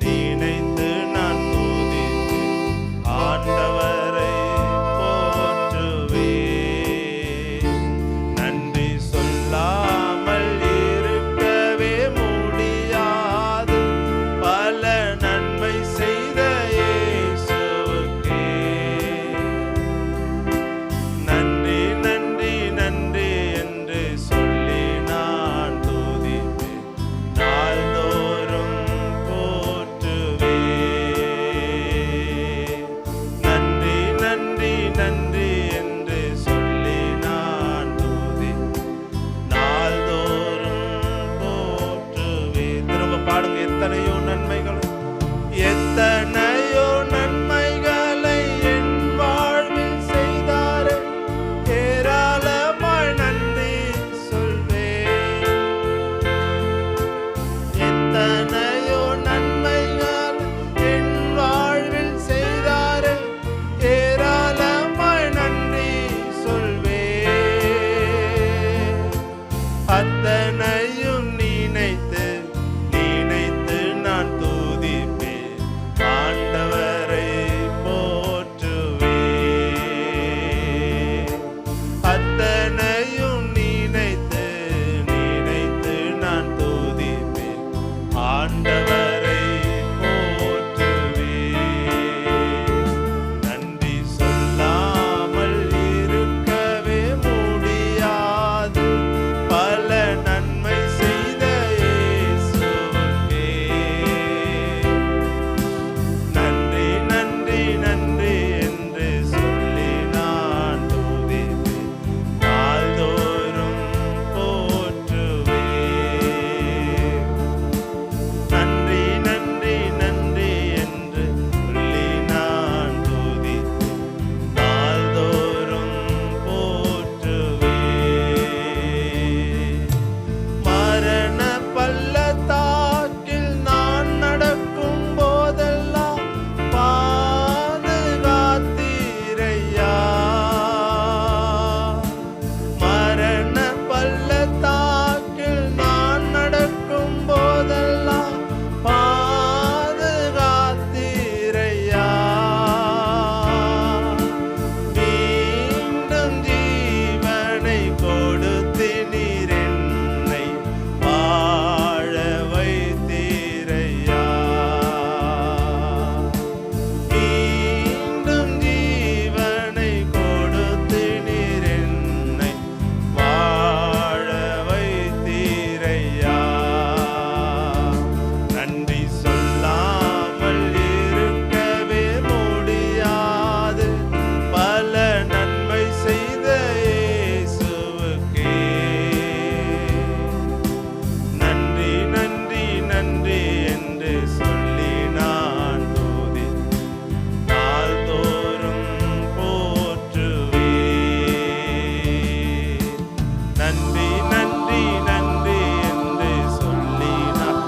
Speaker 3: நினைத்து நான் துதித்து ஆண்டவரை போற்றுவேன். நன்றி சொல்லாமல் இருக்கவே முடியாது, பல நன்மை செய்த இயேசுவுக்கே நன்றி நன்றி நன்றி என்று சொல்லி நான் துதிப்பேன், நாள்தோறும் போற்றுவேன். நன்றி நன்றி நன்றி என்று சொல்லி நான் துதிப்பேன், நாள்தோறும் போற்றுவேன். திரும்ப பாடுங்க. எத்தனையோ நன்மைகள், எத்தனையோ நன்மைகளை என் வாழ்வில் செய்தாரே, ஏராளமாய் நன்றி சொல்வேன். எத்தனையோ நன்மைகள் என் வாழ்வில் செய்தாரே, ஏராளமாய் நன்றி சொல்வேன். அத்தனையும் நினைத்து நினைத்து நான் துதிப்பேன், ஆண்டவரை போற்றுவேன். அத்தனையும் நினைத்து நினைத்து நான் துதிப்பேன், ஆண்டவரை போற்றுவேன். நன்றி சொல்லாமல் இருக்கவே முடியாது, பல நன்மை செய்த இயேசுவுக்கே நன்றி நன்றி நன்றி என்று சொல்லி நான் துதிப்பேன், நாள்தோறும் போற்றுவேன். நன்றி நன்றி நன்றி என்று சொல்லி நான் துதிப்பேன், நாள்தோறும் போற்றுவேன். மரண பள்ளத்தாக்கில் நான் நடக்கும் போதெல்லாம் பாதுகாத்தீரையா. மரண பள்ளத்தாக்கில் நான் நடக்கும் போதெல்லாம் பாதுகாத்தீரையா. மீண்டும் ஜீவனை கொடுத்து நீர் என்னை வாழ வைத்தீரையா. மீண்டும் ஜீவனை கொடுத்து நீர் என்னை வாழ வைத்தீரையா. நன்றி சொல்லாமல் இருக்கவே முடியாது, பல நன்மை செய்த இயேசுவுக்கே நன்றி நன்றி நன்றி என்று சொல்லி நான் துதிப்பேன், நாள்தோறும் போற்றுவேன். நன்றி நன்றி நன்றி என்று சொல்லி நான்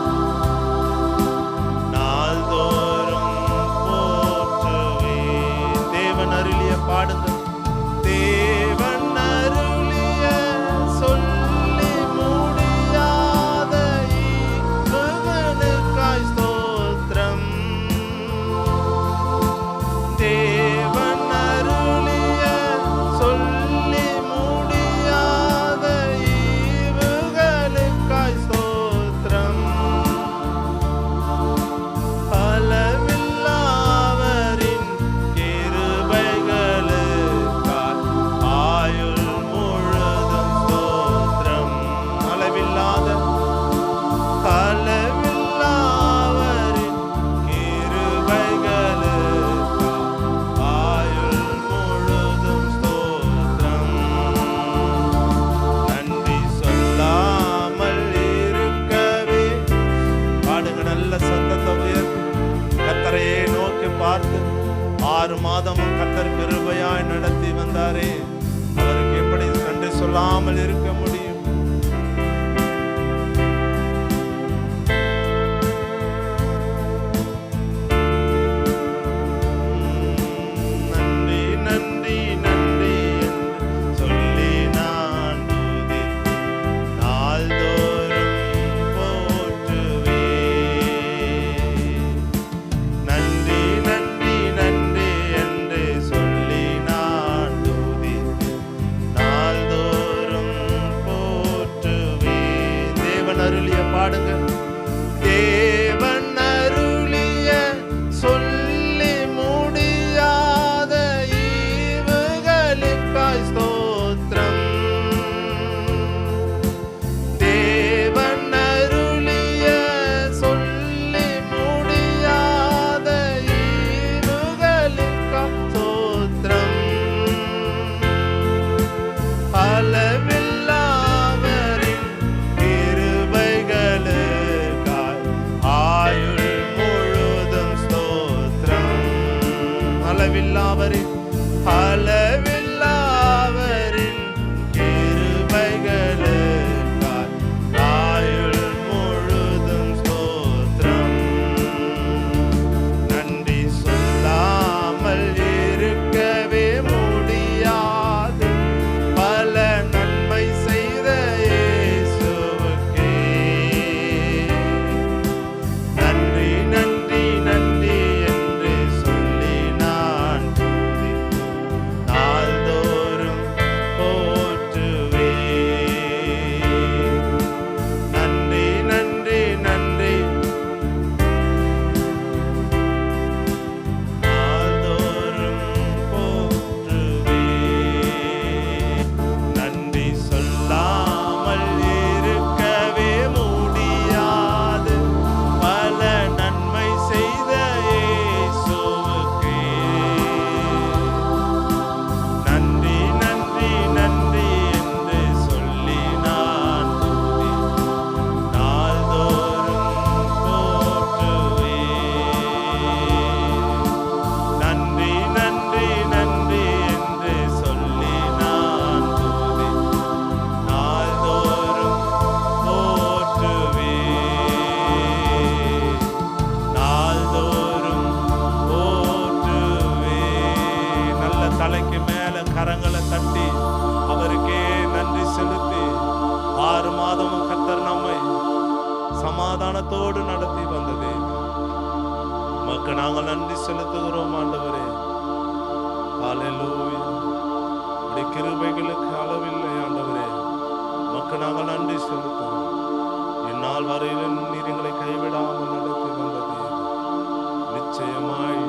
Speaker 3: நாள்தோறும் போற்றுவேன். தேவன் அருளிய பாடுங்க. தேவன் அருளிய சொல்லி முடியாத ஈவுகளுக்காய் ஸ்தோத்திரம். தேவன் அருளிய சொல்லி முடியாத ஈவுகளுக்காய் ஸ்தோத்திரம். அளவில்லாவரின் கிருபைகளுக்காய் ஆயுள் முழுதும் ஸ்தோத்திரம். அளவில்லாத அளவில்லாவரின் கிருபைகளுக்காய் ஆயுள் முழுதும் ஸ்தோத்திரம். நன்றி சொல்லாமல் இருக்கவே பாடுங்க. நல்ல சத்தத்தை உயர்த்தி கர்த்தரையே நோக்கி பார்த்து 6 மாதமும் கர்த்தர் கிருபையாய் நடத்தி வந்தாரே, அவருக்கு எப்படி நன்றி சொல்லாமல் இருக்க முடியும்? நன்றி நன்றி நன்றி என்று சொல்லி நான் துதிப்பேன், நாள்தோறும் போற்றுவேன். அருளிய பாடுங்க. தேவன் அருளிய சொல்லி முடியாத ஈவுகளுக்காய் ஸ்தோத்திரம். தேவன் அருளிய சொல்லி முடியாத ஈவுகளுக்காய் ஸ்தோத்திரம். அளவில்லாவரின் கிருபைகளுக்காய் ஆயுள் முழுதும் ஸ்தோத்திரம். அளவில்லாவரின் கிருபைகளுக்காய் ஆயுள் முழுதும் ஸ்தோத்திரம். நன்றி சொல்லாமல் இருக்கவே முடியாது பல நன்மை செய்த இயேசுவுக்கே. நன்றி நன்றி நன்றி என்று சொல்லி நான் துதித்து நாள்தோறும் போற்றுவேன். நன்றி நன்றி நன்றி நாள்தோறும் போற்றுவேன். நன்றி சொல்லாமல் இருக்கவே முடியாது பல நன்மை செய்த இயேசுவுக்கே. நன்றி நன்றி நன்றி என்று சொல்லி நான் துதித்து நாள்தோறும் போற்றுவேன். நன்றி நன்றி நன்றி என்று சொல்லி நான் துதித்து நாள்தோறும் போற்றுவேன். நாள்தோறும் போற்றுவேன். நல்ல தலைக்கு மேல கரங்களை தட்டி அவருக்கே நன்றி செலுத்தி 6 மாதமும் கர்த்தர் நம்மை சமாதானத்தோடு நடத்தி வந்ததே உமக்கு நாங்கள் நன்றி செலுத்துகிறோம் ஆண்டவரே. ஹல்லேலூயா. உம்முடைய கிருபைகளுக்கு அளவில்லை ஆண்டவரே. உமக்கு நாங்கள் நன்றி செலுத்துகிறோம். இந்நாள் வரையிலும் நீர் எங்களை கைவிடாமல் நடத்தி வந்ததே நிச்சயமாய்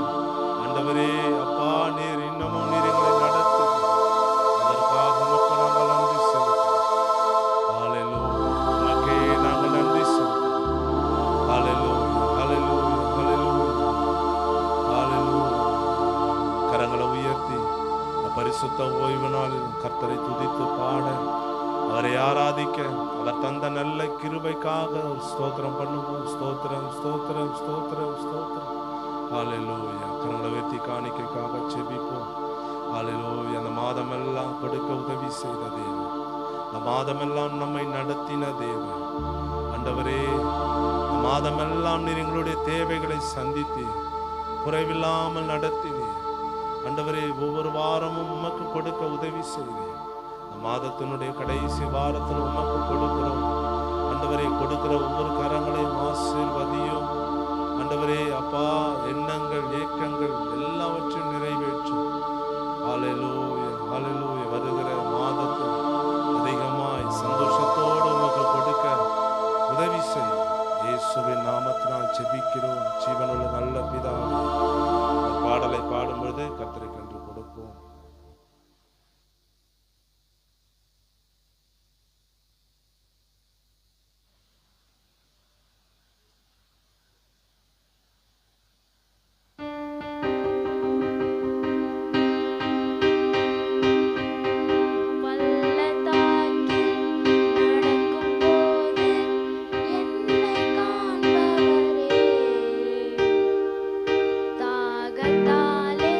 Speaker 3: ஆண்டவரே அப்பா நீர் இன்னமும் நீர் எங்களை நடத்தி அதற்காக உமக்கு நாங்கள் நன்றி செலுத்துகிறோம். ஹல்லேலூயா. உமக்கே நாங்கள் நன்றி செலுத்துகிறோம். ஹல்லேலூயா ஹல்லேலூயா ஹல்லேலூயா ஹல்லேலூயா. கரங்களை உயர்த்தி இந்த பரிசுத்த ஓய்வு நாளில் கர்த்தரை துதித்து பாட அவரை ஆராதிக்க அவர் தந்த நல்ல கிருபைக்காக ஒரு ஸ்தோத்திரம் பண்ணுவோம். ஸ்தோத்திரம் ஸ்தோத்திரம் ஸ்தோத்திரம் ஸ்தோத்திரம். ஹல்லேலூயா. கரங்களை உயர்த்தி காணிக்கைக்காக செபிப்போம். ஹல்லேலூயா. அந்த மாதமெல்லாம் கொடுக்க உதவி செய்த தேவன், இந்த மாதமெல்லாம் நம்மை நடத்தின தேவன் ஆண்டவரே, இந்த மாதமெல்லாம் நீர் எங்களுடைய தேவைகளை சந்தித்து குறைவில்லாமல் நடத்தினீர் ஆண்டவரே. ஒவ்வொரு வாரமும் உமக்கு கொடுக்க உதவி செய்தேன். இந்த மாதத்தினுடைய கடைசி வாரத்தில் உமக்கு கொடுக்கிறோம் ஆண்டவரே. கொடுக்கிற ஒவ்வொரு கரங்களையும் ஆசீர்வதியும் ஆண்டவரே. அப்பா எண்ணங்கள் ஏக்கங்கள் எல்லாவற்றையும் நிறைவேற்றும். ஹல்லேலூயா ஹல்லேலூயா. வருகிற மாதத்தில் அதிகமாய் சந்தோஷத்தோடு உமக்கு கொடுக்க உதவி செய்யும். இயேசுவின் நாமத்தினால் ஜெபிக்கிறோம் ஜீவனுள்ள நல்ல பிதாவே. இந்த பாடலை பாடும்பொழுது கர்த்தருக்கு நன்றி கொடுப்போம்.
Speaker 4: தாகத்தாலே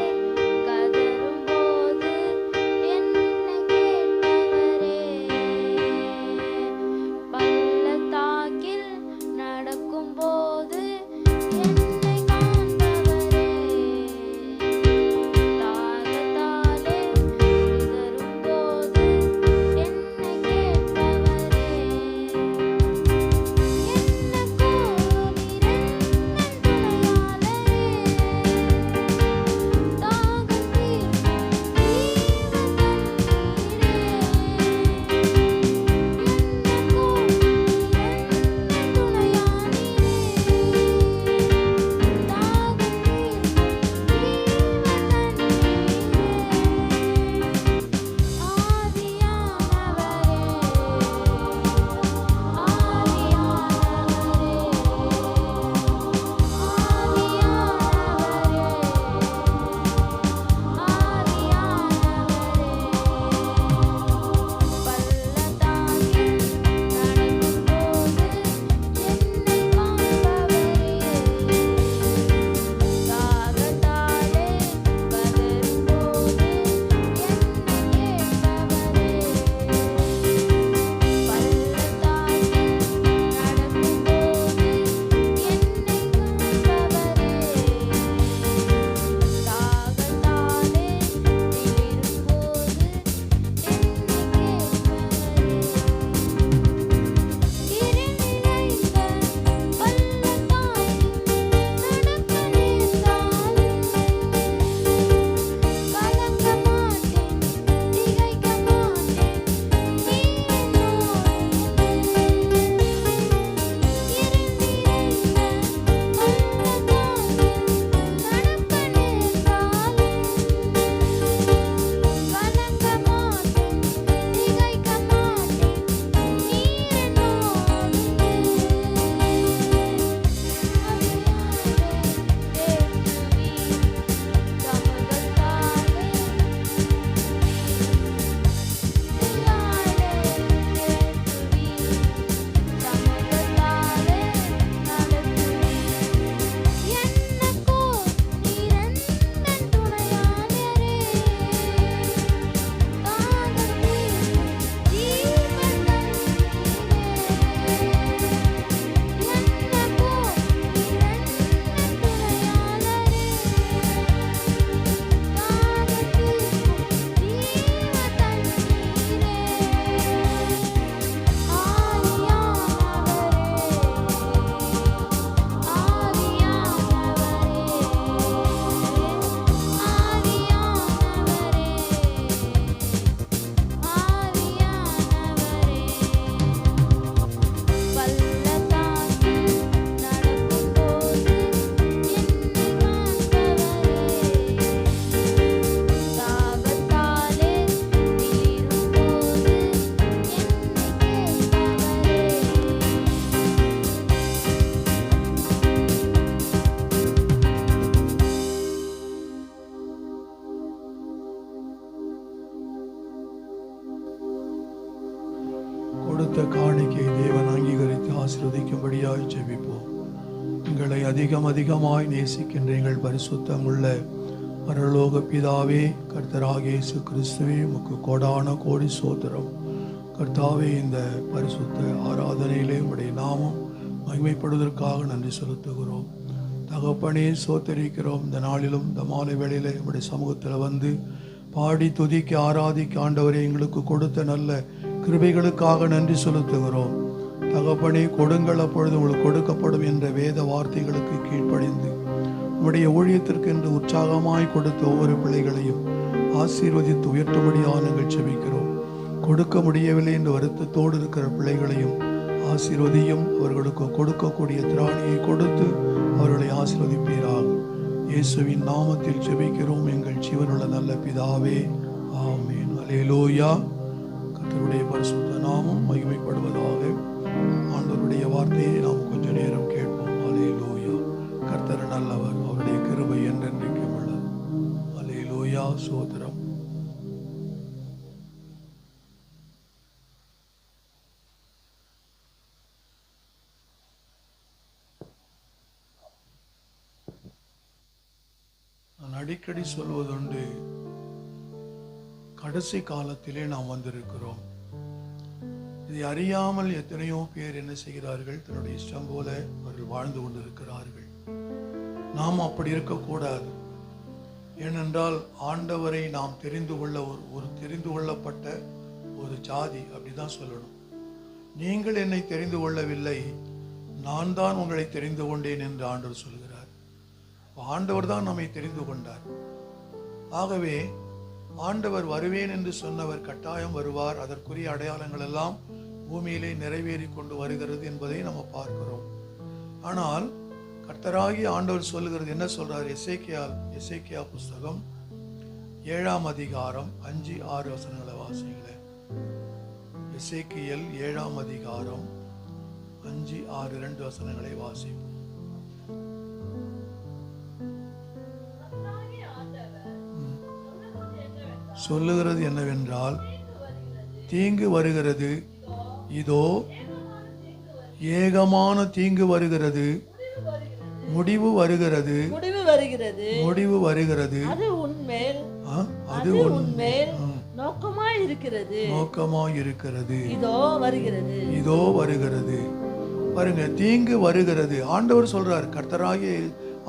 Speaker 1: காணிக்கை தேவன் அங்கீகரித்து ஆசீர்வதிக்கும்படியாய் ஜெபிப்போம். எங்களை அதிகமாய் நேசிக்கின்ற எங்கள் பரிசுத்தமுள்ள பரலோக பிதாவே, கர்த்தராகிய இயேசு கிறிஸ்துவே, உமக்கு கோடான கோடி ஸ்தோத்திரம். கர்த்தாவே, இந்த பரிசுத்த ஆராதனையிலே உம்முடைய நாமம் மகிமைப்படுவதற்காக நன்றி செலுத்துகிறோம். தகப்பனே, ஸ்தோத்தரிக்கிறோம். இந்த நாளிலும் இந்த மாலை வேளையிலே உம்முடைய சமூகத்தில் வந்து பாடி துதிக்க ஆராதிக்க ஆண்டவரே எங்களுக்கு கொடுத்த நல்ல கிருபைகளுக்காக நன்றி செலுத்துகிறோம். தகப்பனே, கொடுங்கள் அப்பொழுது உங்களுக்கு கொடுக்கப்படும் என்ற வேத வார்த்தைகளுக்கு கீழ்ப்படிந்து உம்முடைய ஊழியத்திற்கு என்று உற்சாகமாய் கொடுத்த ஒவ்வொரு பிள்ளைகளையும் ஆசீர்வதித்து உயர்த்தும்படியாக நாங்கள் ஜெபிக்கிறோம். கொடுக்க முடியவில்லை என்று வருத்தத்தோடு இருக்கிற பிள்ளைகளையும் ஆசீர்வதியும். அவர்களுக்கு கொடுக்கக்கூடிய திராணியை கொடுத்து அவர்களை ஆசீர்வதிப்பீராக. இயேசுவின் நாமத்தில் ஜெபிக்கிறோம் எங்கள் ஜீவனுள்ள நல்ல பிதாவே, ஆமென். அல்லேலூயா. கர்த்தருடைய பரிசுத்த நாமம் மகிமைப்படுவதாக. ஆண்டவருடைய வார்த்தையை நாம் கொஞ்ச நேரம் கேட்போம். அல்லேலூயா. கர்த்தர் நல்லவர், அவருடைய கிருபை என்றென்றைக்கும் உள்ளது. அல்லேலூயா. சோதரம். நான் அடிக்கடி சொல்வதுண்டு, கடைசி காலத்திலே நாம் வந்திருக்கிறோம். இதை அறியாமல் எத்தனையோ பேர் என்ன செய்கிறார்கள், தன்னுடைய இஷ்டம் போல அவர்கள் வாழ்ந்து கொண்டிருக்கிறார்கள். நாம் அப்படி இருக்கக்கூடாது. ஏனென்றால் ஆண்டவரை நாம் தெரிந்து கொள்ள ஒரு தெரிந்து கொள்ளப்பட்ட ஒரு ஜாதி, அப்படிதான் சொல்லணும். நீங்கள் என்னை தெரிந்து கொள்ளவில்லை, நான் தான் உங்களை தெரிந்து கொண்டேன் என்று ஆண்டவர் சொல்கிறார். ஆண்டவர் தான் நம்மை தெரிந்து கொண்டார். ஆகவே ஆண்டவர் வருவேன் என்று சொன்னவர் கட்டாயம் வருவார். அதற்குரிய அடையாளங்கள் எல்லாம் பூமியிலே நிறைவேறி கொண்டு வருகிறது என்பதை நம்ம பார்க்கிறோம். ஆனால் கர்த்தராகி ஆண்டவர் சொல்லுகிறது என்ன சொல்றார்? எசேக்கியா புஸ்தகம் 7ஆம் அதிகாரம் 5-6 வசனங்களை வாசிங்களேன். எசேக்கியேல் 7ஆம் அதிகாரம் 5-6 2 வசனங்களை வாசிப்போம். சொல்லுகிறது என்னவென்றால், தீங்கு வருகிறது, இதோ ஏகமான தீங்கு வருகிறது, முடிவு வருகிறது, முடிவு வருகிறது,
Speaker 2: அது உன்மேல் நோக்கமாய் இருக்கிறது, இதோ வருகிறது. பாருங்க, தீங்கு வருகிறது. ஆண்டவர் சொல்றார், கர்த்தராகிய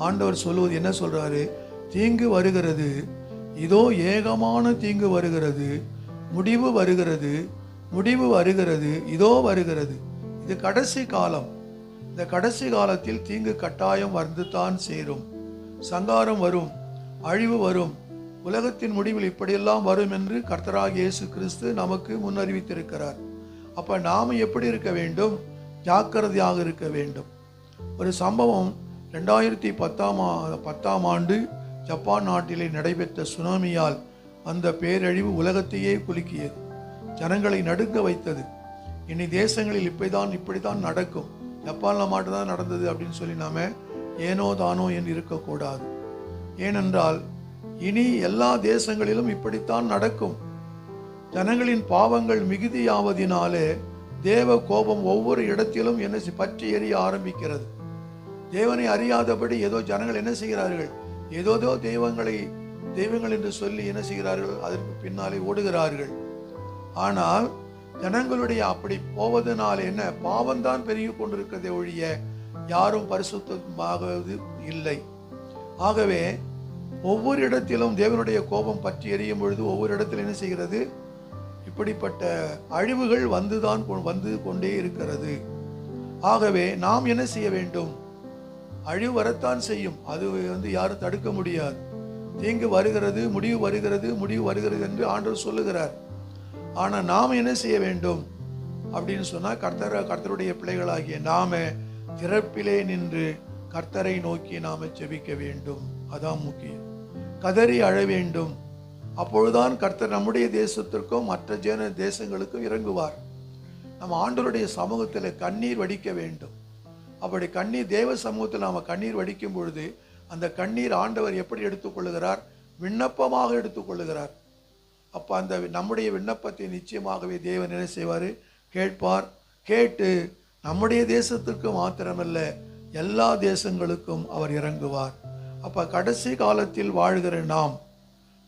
Speaker 2: ஆண்டவர் சொல்லுவது என்ன சொல்றாரு? தீங்கு வருகிறது, இதோ ஏகமான தீங்கு வருகிறது, முடிவு வருகிறது, முடிவு வருகிறது, இதோ வருகிறது. இது கடைசி காலம். இந்த கடைசி காலத்தில் தீங்கு கட்டாயம் வந்துதான் சேரும். சங்காரம் வரும், அழிவு வரும். உலகத்தின் முடிவில் இப்படியெல்லாம் வரும் என்று கர்த்தராகிய இயேசு கிறிஸ்து நமக்கு முன்னறிவித்திருக்கிறார். அப்ப நாம எப்படி இருக்க வேண்டும்? ஜாக்கிரதையாக இருக்க வேண்டும். ஒரு சம்பவம் 2010ஆம் ஆண்டு ஜப்பான் நாட்டிலே நடைபெற்ற சுனாமியால் அந்த பேரழிவு உலகத்தையே குலுக்கியது, ஜனங்களை நடுங்க வைத்தது. இனி தேசங்களில் இப்படித்தான் நடக்கும், ஜப்பானில் மட்டும்தான் நடந்தது அப்படின்னு சொல்லி நாம ஏனோ தானோ என்று இருக்கக்கூடாது. ஏனென்றால் இனி எல்லா தேசங்களிலும் இப்படித்தான் நடக்கும். ஜனங்களின் பாவங்கள் மிகுதியாவதினாலே தேவ கோபம் ஒவ்வொரு இடத்திலும் என்ன பற்றி எரிய ஆரம்பிக்கிறது. தேவனை அறியாதபடி ஏதோ ஜனங்கள் என்ன செய்கிறார்கள்? ஏதோ தெய்வங்கள் என்று சொல்லி என்ன செய்கிறார்கள்? அதற்கு பின்னாலே ஓடுகிறார்கள். ஆனால் ஜனங்களுடைய அப்படி போவதனால் என்ன? பாவம்தான் பெருகி கொண்டிருக்கிறதை ஒழிய யாரும் பரிசுத்தமாவது இல்லை. ஆகவே ஒவ்வொரு இடத்திலும் தேவனுடைய கோபம் பற்றி எரியும் பொழுது ஒவ்வொரு இடத்திலும் என்ன செய்கிறது? இப்படிப்பட்ட அழிவுகள் வந்து கொண்டே இருக்கிறது. ஆகவே நாம் என்ன செய்ய வேண்டும்? அழிவு வரத்தான் செய்யும், அது யாரும் தடுக்க முடியாது. தீங்கு வருகிறது, முடிவு வருகிறது என்று ஆண்டவர் சொல்லுகிறார். ஆனா நாம் என்ன செய்ய வேண்டும் அப்படின்னு சொன்னா, கர்த்தருடைய பிள்ளைகளாகிய நாம திறப்பிலே நின்று கர்த்தரை நோக்கி நாம ஜெபிக்க வேண்டும். அதான் முக்கியம். கதறி அழ வேண்டும். அப்பொழுதுதான் கர்த்தர் நம்முடைய தேசத்திற்கும் மற்ற தேசங்களுக்கும் இறங்குவார். நம்ம ஆண்டவருடைய சமூகத்தில் கண்ணீர் வடிக்க வேண்டும். அப்படி தேவ சமூகத்தில் நாம கண்ணீர் வடிக்கும் பொழுது அந்த கண்ணீர் ஆண்டவர் எப்படி எடுத்துக்கொள்ளுகிறார்? விண்ணப்பமாக எடுத்துக்கொள்ளுகிறார். அப்ப அந்த நம்முடைய விண்ணப்பத்தை நிச்சயமாகவே தேவன் என்ன செய்வார்? கேட்பார்.
Speaker 1: கேட்டு நம்முடைய தேசத்திற்கு மாத்திரமல்ல எல்லா தேசங்களுக்கும் அவர் இறங்குவார். அப்போ கடைசி காலத்தில் வாழ்கிற நாம்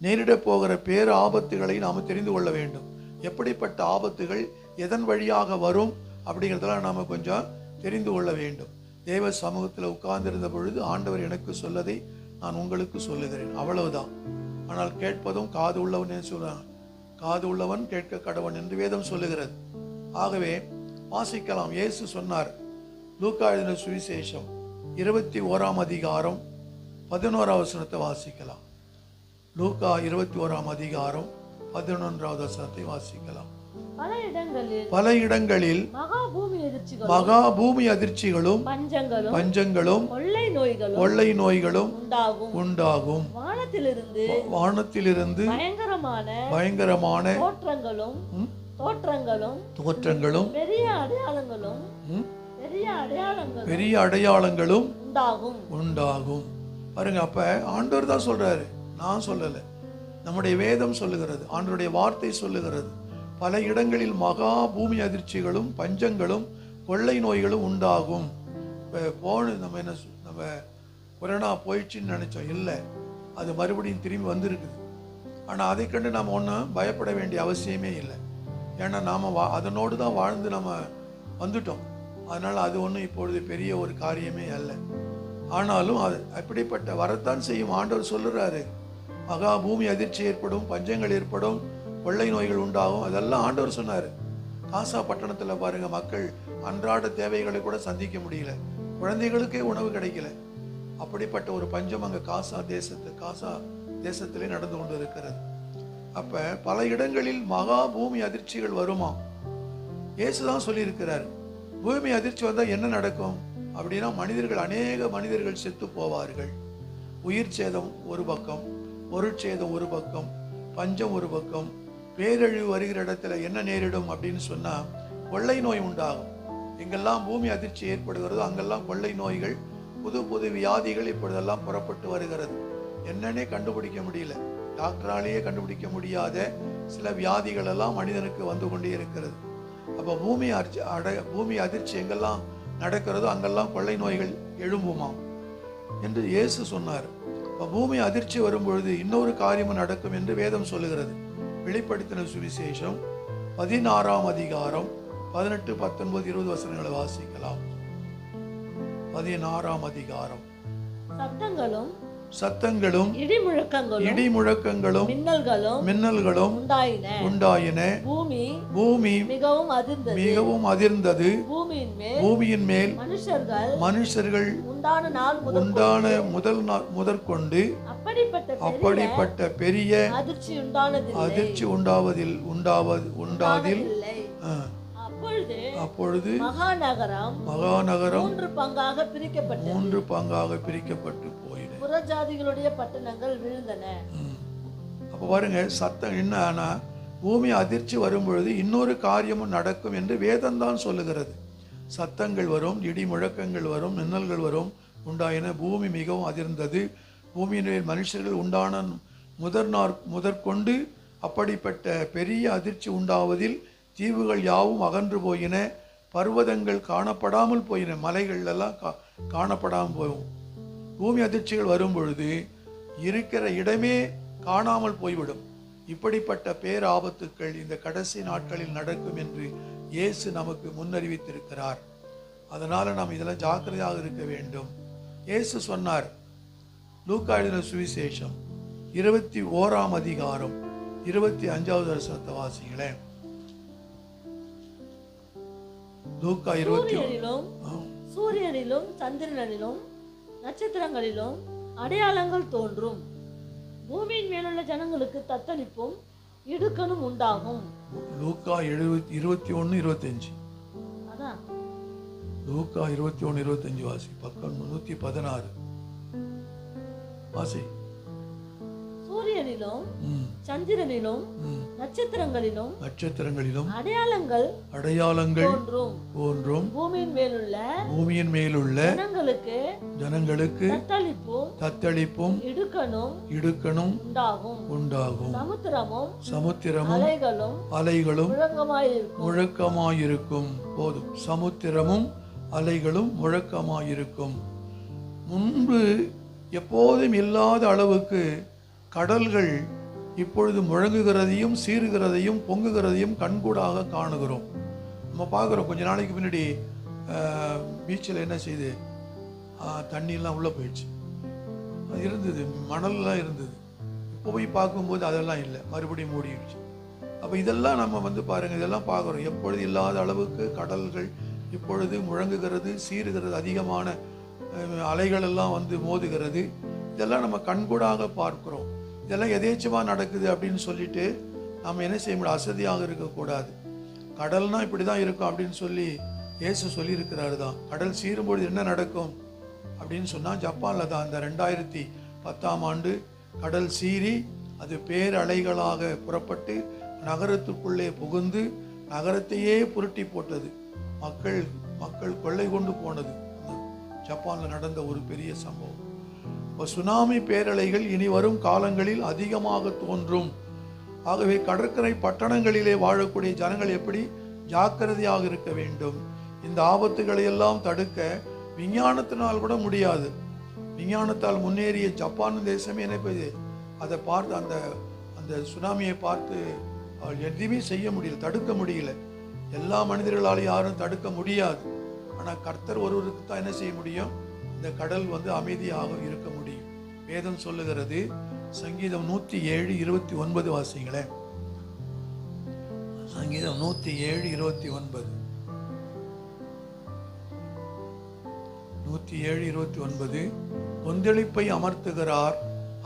Speaker 1: நேரிட போகிற பேர் ஆபத்துகளை நாம் தெரிந்து கொள்ள வேண்டும். எப்படிப்பட்ட ஆபத்துகள் எதன் வழியாக வரும் அப்படிங்கிறதெல்லாம் நாம் கொஞ்சம் தெரிந்து கொள்ள வேண்டும். தேவ சமூகத்தில் உட்கார்ந்திருந்த பொழுது ஆண்டவர் எனக்கு சொல்லதை நான் உங்களுக்கு சொல்லுகிறேன், அவ்வளவுதான். ஆனால் கேட்பதும் காது உள்ளவன் சொல்றான், காது உள்ளவன் கேட்க கடவன் என்று வேதம் சொல்லுகிறது. ஆகவே வாசிக்கலாம். இயேசு சொன்னார், லூக்கா எழுதின சுவிசேஷம் 21ஆம் அதிகாரம் 11ஆம் வசனத்தை வாசிக்கலாம். லூக்கா 21ஆம் அதிகாரம் 11ஆவது வசனத்தை வாசிக்கலாம். பல இடங்களில் மகா பூமி அதிர்ச்சிகளும் பஞ்சங்களும் கொள்ளை நோய்களும் உண்டாகும். வானத்திலிருந்து பயங்கரமான தோற்றங்களும் பெரிய அடையாளங்களும் உண்டாகும். பாருங்க, அப்ப ஆண்டவர் தான் சொல்றாரு, நான் சொல்லல, நம்முடைய வேதம் சொல்லுகிறது, ஆண்டவருடைய வார்த்தை சொல்லுகிறது. பல இடங்களில் மகா பூமி அதிர்ச்சிகளும் பஞ்சங்களும் கொள்ளை நோய்களும் உண்டாகும். நம்ம கொரோனா போயிடுச்சுன்னு நினைச்சோம், இல்லை, அது மறுபடியும் திரும்பி வந்திருக்குது. ஆனால் அதை கண்டு நாம் ஒன்றும் பயப்பட வேண்டிய அவசியமே இல்லை. ஏன்னா நாம் அதனோடு தான் வாழ்ந்து நம்ம வந்துட்டோம். அதனால் அது ஒன்றும் இப்பொழுது பெரிய ஒரு காரியமே அல்ல. ஆனாலும் அது அப்படிப்பட்ட வரத்தான் செய்யும். ஆண்டவர் சொல்லுறாரு, மகா பூமி அதிர்ச்சி ஏற்படும், பஞ்சங்கள் ஏற்படும், கொள்ளை நோய்கள் உண்டாகும். அதெல்லாம் ஆண்டவர் சொன்னார். காசா பட்டணத்தில் பாருங்க, மக்கள் அன்றாட தேவைகளை கூட சந்திக்க முடியல, குழந்தைகளுக்கே உணவு கிடைக்கல. அப்படிப்பட்ட ஒரு பஞ்சம் அங்கே காசா தேசத்திலே நடந்து கொண்டு இருக்கிறது. அப்ப பல இடங்களில் மகா பூமி அதிர்ச்சிகள் வருமா. இயேசுதான் சொல்லியிருக்கிறார், பூமி அதிர்ச்சி வந்தால் என்ன நடக்கும் அப்படின்னா, அநேக மனிதர்கள் செத்து போவார்கள். உயிர் சேதம் ஒரு பக்கம், பொருட்சேதம் ஒரு பக்கம், பஞ்சம் ஒரு பக்கம். பேரழிவு வருகிற இடத்துல என்ன நேரிடும் அப்படின்னு சொன்னா, கொள்ளை நோய் உண்டாகும். எங்கெல்லாம் பூமி அதிர்ச்சி ஏற்படுகிறதோ அங்கெல்லாம் கொள்ளை நோய்கள், புது புது வியாதிகள் இப்பொழுதெல்லாம் புறப்பட்டு வருகிறது. என்னன்னே கண்டுபிடிக்க முடியல, டாக்டராலேயே கண்டுபிடிக்க முடியாத சில வியாதிகள் எல்லாம் மனிதனுக்கு வந்து கொண்டே இருக்கிறது. அப்போ பூமி அதிர்ச்சி எங்கெல்லாம் நடக்கிறதோ அங்கெல்லாம் கொள்ளை நோய்கள் எழும்புமாம் என்று இயேசு சொன்னார். இப்போ பூமி அதிர்ச்சி வரும்பொழுது இன்னொரு காரியமும் நடக்கும் என்று வேதம் சொல்லுகிறது. வெளிப்படுத்தின சுவிசேஷம் 16ஆம் அதிகாரம் 18, 19, 20 வசனங்களை வாசிக்கலாம். 16ஆம் அதிகாரம். சத்தங்களும் இடிமுழக்கங்களும் மின்னல்களும் உண்டாயின. பூமி மிகவும் அதிர்ந்தது. பூமியின் மேல் மனுஷர்கள் உண்டான முதற்கொண்டு அப்படிப்பட்ட பெரிய அதிர்ச்சி உண்டாதில் அப்பொழுது மகாநகரம் 3 பங்காக பிரிக்கப்பட்டு போயின.
Speaker 2: புறஜாதிகளுடைய பட்டணங்கள் விழுந்தன.
Speaker 1: அப்ப பாருங்க, சத்தம் என்னன்னா, பூமி அதிர்ச்சி வரும்பொழுது இன்னொரு காரியமும் நடக்கும் என்று வேதம் தான் சொல்லுகிறது. சத்தங்கள் வரும், இடி முழக்கங்கள் வரும், மின்னல்கள் வரும். உண்டாயின. பூமி மிகவும் அதிர்ந்தது. பூமியின் மேல் மனுஷர்கள் உண்டான முதற்கொண்டு அப்படிப்பட்ட பெரிய அதிர்ச்சி உண்டாவதில் தீவுகள் யாவும் அகன்று போயின. பர்வதங்கள் காணப்படாமல் போயின. மலைகள் எல்லாம் காணப்படாமல் போகும். பூமி அதிர்ச்சிகள் வரும் பொழுது இருக்கிற இடமே காணாமல் போய்விடும். இப்படிப்பட்ட பேராபத்துக்கள் இந்த கடைசி நாட்களில் நடக்கும் என்று இயேசு நமக்கு முன்னறிவித்திருக்கிறார். அதனால நாம் இதெல்லாம் ஜாக்கிரதையாக இருக்க வேண்டும். இயேசு சொன்னார், லூக்கா எழுதின சுவிசேஷம் 21ஆம் அதிகாரம் 25வது வசனத்தை வாசிங்களேன். லூக்கா 21.
Speaker 2: சூரியனிலும் சந்திரனிலும் நட்சத்திரங்களிலும் அடையாளங்கள் தோன்றும். பூமியின் மேலுள்ள ஜனங்களுக்கு தத்தளிப்பும் இடுக்கணும் உண்டாகும்.
Speaker 1: லூக்கா 21, 25.
Speaker 2: அதான்
Speaker 1: லூக்கா 21, 25 வாசி. பக்கம் 116 வாசி.
Speaker 2: சூரியனிலும்
Speaker 1: ம்,
Speaker 2: சந்திரனிலும்
Speaker 1: ம்.
Speaker 2: நட்சத்திரங்களிலும்
Speaker 1: நட்சத்திரங்களிலும்
Speaker 2: அடையாளங்கள்
Speaker 1: தோன்றும்
Speaker 2: பூமியின் மேலுள்ள
Speaker 1: பூமியின் மேலுள்ள
Speaker 2: ஜனங்களுக்கு
Speaker 1: தத்தளிப்பும் இடுக்கணும் உண்டாகும். சமுத்திரமும் அலைகளும் முழக்கமாயிருக்கும். போதும். சமுத்திரமும் அலைகளும் முழக்கமாயிருக்கும். முன்பு எப்போதும் இல்லாத அளவுக்கு கடல்கள் இப்பொழுது முழங்குகிறதையும் சீறுகிறதையும் பொங்குகிறதையும் கண்கூடாக காணுகிறோம். நம்ம பார்க்குறோம். கொஞ்ச நாளைக்கு முன்னாடி பீச்சில் என்ன செய்யுது, தண்ணியெல்லாம் உள்ளே போயிடுச்சு. இருந்தது, மணல்லாம் இருந்தது. இப்போ போய் பார்க்கும்போது அதெல்லாம் இல்லை, மறுபடியும் மூடிடுச்சு. அப்போ இதெல்லாம் நம்ம பாருங்கள், இதெல்லாம் பார்க்குறோம். எப்பொழுது இல்லாத அளவுக்கு கடல்கள் இப்பொழுது முழங்குகிறது, சீறுகிறது, அதிகமான அலைகள் எல்லாம் மோதுகிறது. இதெல்லாம் நம்ம கண்கூடாக பார்க்கிறோம். இதெல்லாம் எதேச்சமாக நடக்குது அப்படின்னு சொல்லிட்டு நம்ம என்ன செய்ய முடியும், அசதியாக இருக்கக்கூடாது. கடல்னா இப்படி தான் இருக்கும் அப்படின்னு சொல்லி இயேசு சொல்லியிருக்கிறாரு தான். கடல் சீரும்பொழுது என்ன நடக்கும் அப்படின்னு சொன்னால், ஜப்பானில் தான் அந்த 2010ஆம் ஆண்டு கடல் சீறி அது பேரலைகளாக புறப்பட்டு நகரத்துக்குள்ளே புகுந்து நகரத்தையே புரட்டி போட்டது. மக்கள் கொள்ளை கொண்டு போனது. ஜப்பானில் நடந்த ஒரு பெரிய சம்பவம். இப்போ சுனாமி பேரலைகள் இனி வரும் காலங்களில் அதிகமாக தோன்றும். ஆகவே கடற்கரை பட்டணங்களிலே வாழக்கூடிய ஜனங்கள் எப்படி ஜாக்கிரதையாக இருக்க வேண்டும். இந்த ஆபத்துகளை எல்லாம் தடுக்க விஞ்ஞானத்தினால் கூட முடியாது. விஞ்ஞானத்தால் முன்னேறிய ஜப்பான் தேசமே என்ன செய்யுது, அதை பார்த்து அந்த சுனாமியை பார்த்து எதுவுமே செய்ய முடியல, தடுக்க முடியல. எல்லா மனிதர்களாலும் யாரும் தடுக்க முடியாது. ஆனால் கர்த்தர் ஒருவருக்கு தான் என்ன செய்ய முடியும், இந்த கடல் அமைதியாக இருக்க முடியும். வேதம் சொல்லுகிறது, சங்கீதம் 107:29 வாசிங்களேன். சங்கீதம் 107:29. 107:29. கொந்தளிப்பை அமர்த்துகிறார்,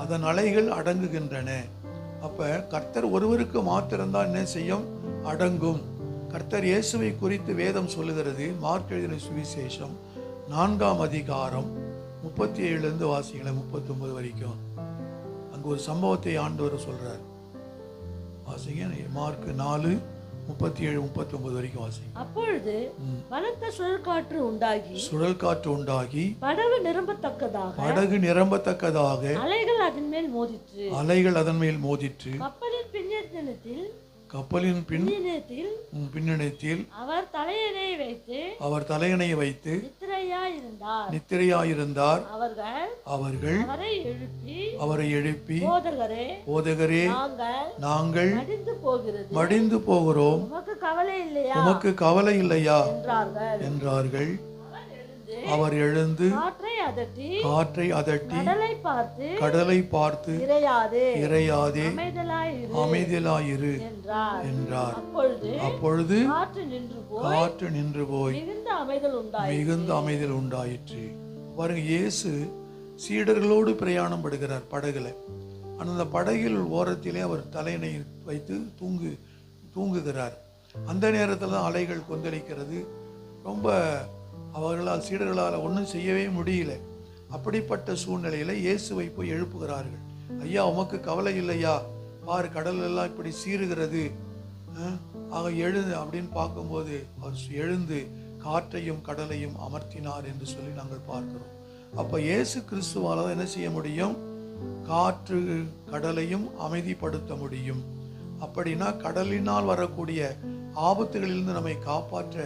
Speaker 1: அதன் அலைகள் அடங்குகின்றன. அப்ப கர்த்தர் ஒருவருக்கு மாத்திரம்தான் என்ன செய்யும், அடங்கும். கர்த்தர் இயேசுவை குறித்து வேதம் சொல்லுகிறது. மார்க் எழுதின சுவிசேஷம் 4ஆம் அதிகாரம் 37 வாசிங்கள 39 வரைக்கும். அங்கு ஒரு சம்பவத்தை ஆண்டவர் சொல்றார். வாசிங்க. மார்க் 4:37-39 வரைக்கும் வாசிங்க.
Speaker 2: அப்பொழுது பலத்த சுழல் காற்று உண்டாகி படகு நிரம்பத்தக்கதாக அலைகள் அதன் மேல் மோதிற்று. கப்பலின் பின்னணியத்தில் அவர் தலையணை வைத்து நித்திரையாயிருந்தார். அவர்கள் அவரை எழுப்பி, போதகரே, நாங்கள் மடிந்து போகிறோம், உமக்கு கவலை இல்லையா என்றார்கள். அவர் எழுந்து காற்றை அதட்டி, கடலை பார்த்து, இறையாதே, அமைதலாயிரு என்றார். அப்பொழுது காற்று நின்று போய் மிகுந்த அமைதல் உண்டாயிற்று. பாருங்க, இயேசு சீடர்களோடு பிரயாணம் படுகிறார் படகுல. அந்த படகில் ஓரத்திலே அவர் தலையணை வைத்து தூங்குகிறார். அந்த நேரத்தில் தான் அலைகள் கொந்தளிக்கிறது. ரொம்ப அவர்களால், சீடர்களால் ஒன்றும் செய்யவே முடியல. அப்படிப்பட்ட சூழ்நிலையில இயேசுவை போய் எழுப்புகிறார்கள். ஐயா, உமக்கு கவலை இல்லையா? பாரு, கடல் எல்லாம் இப்படி சீறுகிறது, ஆக எழுந்து அப்படின்னு பார்க்கும்போது அவர் எழுந்து காற்றையும் கடலையும் அமர்த்தினார் என்று சொல்லி நாங்கள் பார்க்கிறோம். அப்ப இயேசு கிறிஸ்துவால என்ன செய்ய முடியும், காற்று கடலையும் அமைதிப்படுத்த முடியும். அப்படின்னா கடலினால் வரக்கூடிய ஆபத்துகளிலிருந்து நம்மை காப்பாற்ற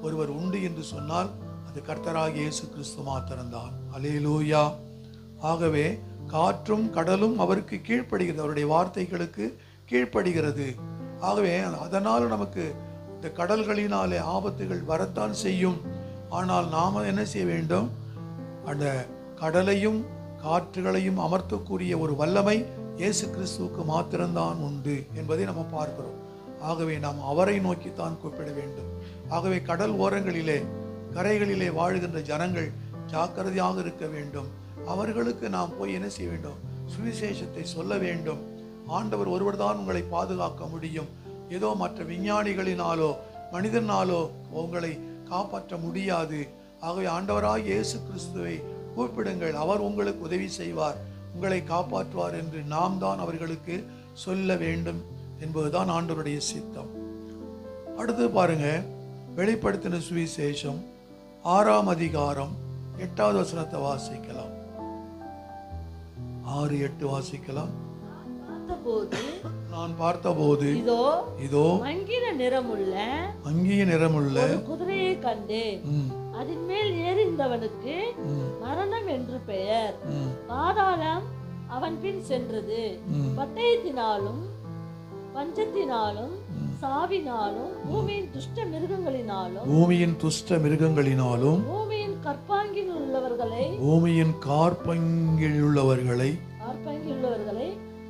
Speaker 2: ஒருவர் உண்டு என்று சொன்னால் அது கர்த்தராகிய இயேசு கிறிஸ்து மாத்திரம்தான். அல்லேலூயா. ஆகவே காற்றும் கடலும் அவருக்கு கீழ்ப்படுகிறது, அவருடைய வார்த்தைகளுக்கு கீழ்ப்படுகிறது. ஆகவே அதனால் நமக்கு இந்த கடல்களினாலே ஆபத்துகள் வரத்தான் செய்யும். ஆனால் நாம என்ன செய்ய வேண்டும், அந்த கடலையும் காற்றுகளையும் அமர்த்தக்கூடிய ஒரு வல்லமை இயேசு கிறிஸ்துவுக்கு மாத்திரம்தான் உண்டு என்பதை நம்ம பார்க்கிறோம். ஆகவே நாம் அவரை நோக்கித்தான் கூப்பிட வேண்டும். ஆகவே கடல் ஓரங்களிலே, கரைகளிலே வாழுகின்ற ஜனங்கள் ஜாக்கிரதையாக இருக்க வேண்டும். அவர்களுக்கு நாம் போய் என்ன செய்ய வேண்டும், சுவிசேஷத்தை சொல்ல வேண்டும். ஆண்டவர் ஒருவர் தான் உங்களை பாதுகாக்க முடியும். ஏதோ மற்ற விஞ்ஞானிகளினாலோ மனிதனாலோ உங்களை காப்பாற்ற முடியாது. ஆகவே ஆண்டவராய் இயேசு கிறிஸ்துவை கூப்பிடுங்கள், அவர் உங்களுக்கு உதவி செய்வார்.
Speaker 1: உங்களை காப்பாற்றுவார் என்று நாம் தான் அவர்களுக்கு சொல்ல வேண்டும் என்பதுதான் ஆண்டவருடைய சித்தம். அடுத்து பாருங்க, வெளிப்படுத்தின சுவிசேஷம் 6ஆம் அதிகாரம் 8வது வசனத்தை வாசிக்கலாம். 6-8 வாசிக்கலாம். நான் பார்த்தபோது இதோ
Speaker 2: மங்கிய நிறமுள்ள ஒரு குதிரையை கண்டேன். அதன் மேல் ஏறிந்தவனுக்கு மரணம் என்று பெயர். பாதாளம் அவன் பின் சென்றது. பட்டயத்தினாலும் பஞ்சத்தினாலும் சாவினாலும் பூமியின் துஷ்ட மிருகங்களினாலும் பூமியின் கற்பாங்கில் உள்ளவர்களை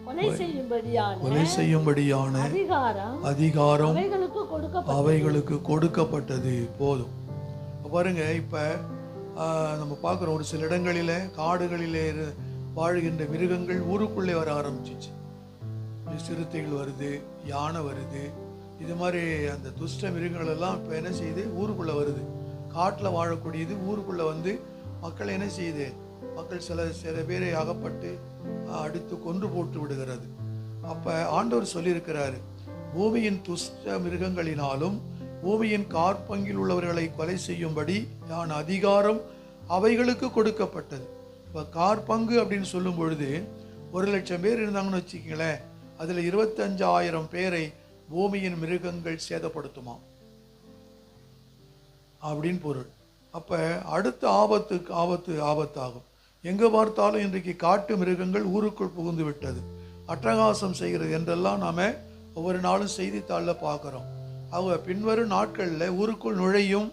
Speaker 2: கொலை செய்யும்படியான அதிகாரம் அவைகளுக்கு கொடுக்கப்பட்டது. போதும். பாருங்க, இப்ப நம்ம பார்க்கிறோம், ஒரு சில இடங்களில காடுகளிலே வாழ்கின்ற மிருகங்கள் ஊருக்குள்ளே வர ஆரம்பிச்சிச்சு. சிறுத்தைகள் வருது, யானை வருது, இது மாதிரி அந்த துஷ்ட மிருகங்கள் எல்லாம் இப்போ என்ன செய்யுது, ஊருக்குள்ளே வருது. காட்டில் வாழக்கூடியது ஊருக்குள்ளே வந்து மக்கள் என்ன செய்யுது, மக்கள் சில பேரை அகப்பட்டு அடித்து கொன்று போட்டு விடுகிறது. அப்போ ஆண்டவர் சொல்லியிருக்கிறாரு, பூமியின் துஷ்ட மிருகங்களினாலும் பூமியின் காற்பங்கில் உள்ளவர்களை கொலை செய்யும்படி யான் அதிகாரம் அவைகளுக்கு கொடுக்கப்பட்டது. இப்போ காற்பங்கு அப்படின்னு சொல்லும் பொழுது 1,00,000 பேர் இருந்தாங்கன்னு வச்சுக்கங்களேன், அதில் 25,000 பேரை பூமியின் மிருகங்கள் சேதப்படுத்துமாம் அப்படின்னு பொருள். அப்போ அடுத்த ஆபத்தாகும். எங்கே பார்த்தாலும் இன்றைக்கு காட்டு மிருகங்கள் ஊருக்குள் புகுந்து விட்டது, அட்டகாசம் செய்கிறது என்றெல்லாம் நாம் ஒவ்வொரு நாளும் செய்தித்தாளில் பார்க்குறோம். அவங்க பின்வரும் நாட்களில் ஊருக்குள் நுழையும்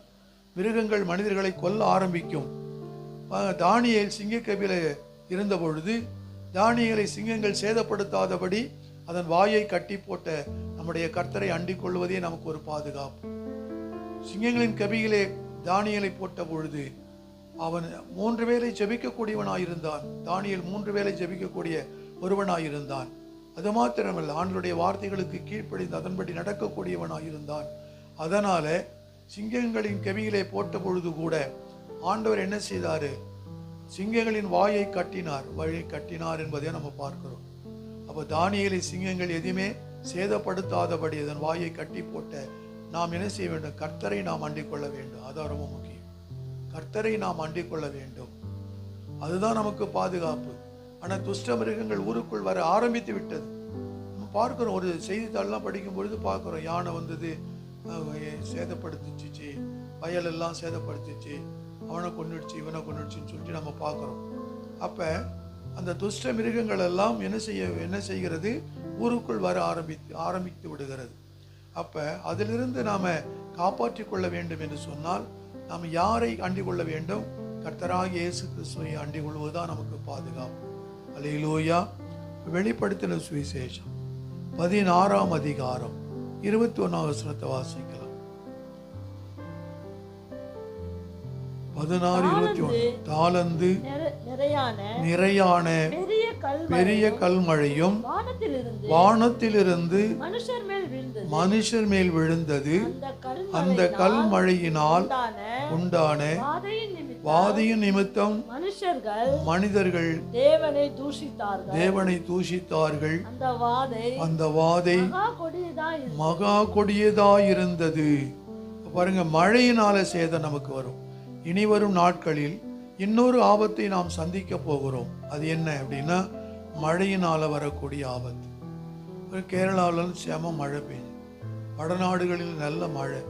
Speaker 2: மிருகங்கள் மனிதர்களை கொல்ல ஆரம்பிக்கும். தானியேல் சிங்கக்கபில இருந்த பொழுது தானியேலை சிங்கங்கள் சேதப்படுத்தாதபடி அதன் வாயை கட்டி போட்ட நம்முடைய கர்த்தரை அண்டிக் கொள்வதே நமக்கு ஒரு பாதுகாப்பு. சிங்கங்களின் கபியிலே தானியேலை போட்ட பொழுது அவன் 3 வேளை ஜெபிக்கக்கூடியவனாயிருந்தான். தானியேல் 3 வேளை ஜெபிக்கக்கூடிய ஒருவனாயிருந்தான். அது மாத்திரமல்ல, ஆண்டவருடைய வார்த்தைகளுக்கு கீழ்ப்படிந்து அதன்படி நடக்கக்கூடியவனாயிருந்தான். அதனால சிங்கங்களின் கபியிலே போட்ட பொழுது கூட ஆண்டவர் என்ன செய்தாரு, சிங்கங்களின் வாயை கட்டினார் என்பதை நம்ம பார்க்கிறோம். அப்போ தானியேலை சிங்கங்கள் எதுவுமே சேதப்படுத்தாதபடி அதன் வாயை கட்டி போட்ட நாம் என்ன செய்ய வேண்டும், கர்த்தரை நாம் அண்டிக் கொள்ள வேண்டும். அதான் ரொம்ப முக்கியம். கர்த்தரை நாம் அண்டிக் கொள்ள வேண்டும், அதுதான் நமக்கு பாதுகாப்பு. ஆனால் துஷ்ட மிருகங்கள் ஊருக்குள் வர ஆரம்பித்து விட்டது. நம்ம பார்க்கிறோம், ஒரு செய்தித்தாள்லாம் படிக்கும் பொழுது பார்க்கிறோம், யானை வந்தது சேதப்படுத்திச்சு, வயலெல்லாம் சேதப்படுத்திச்சு, அவனை கொன்னுடுச்சு இவனை கொன்னுடுச்சுன்னு சொல்லிட்டு நம்ம பார்க்குறோம். அப்போ அந்த துஷ்ட மிருகங்கள் எல்லாம் என்ன செய்கிறது, ஊருக்குள் வர ஆரம்பித்து விடுகிறது. அப்போ அதிலிருந்து நாம் காப்பாற்றி கொள்ள வேண்டும் என்று சொன்னால் நாம் யாரை அண்டிக் கொள்ள வேண்டும், கர்த்தராகிய இயேசு கிறிஸ்துவை அண்டிக் கொள்வதுதான் நமக்கு பாதுகாப்பு. அல்லேலூயா. வெளிப்படுத்தின சுவிசேஷம் 16ஆம் அதிகாரம் 21ஆம் வசனத்தை வாசிக்கலாம். 16:21 தாளந்து நிறையான பெரிய கல்மழையும் வானத்திலிருந்து மனுஷர் மேல் விழுந்தது. அந்த கல்மழையினால் உண்டான வாதையின் நிமித்தம் மனிதர்கள் தேவனை தூஷித்தார்கள். அந்த வாதை மகா கொடியதாயிருந்தது. பாருங்க, மழையினால சேதம் நமக்கு வரும். இனி வரும் நாட்களில் இன்னொரு ஆபத்தை நாம் சந்திக்க போகிறோம். அது என்ன அப்படின்னா, மழையினால வரக்கூடிய ஆபத்து. கேரளாவில் செம மழை பெய்யும், வடநாடுகளில் நல்ல மழை.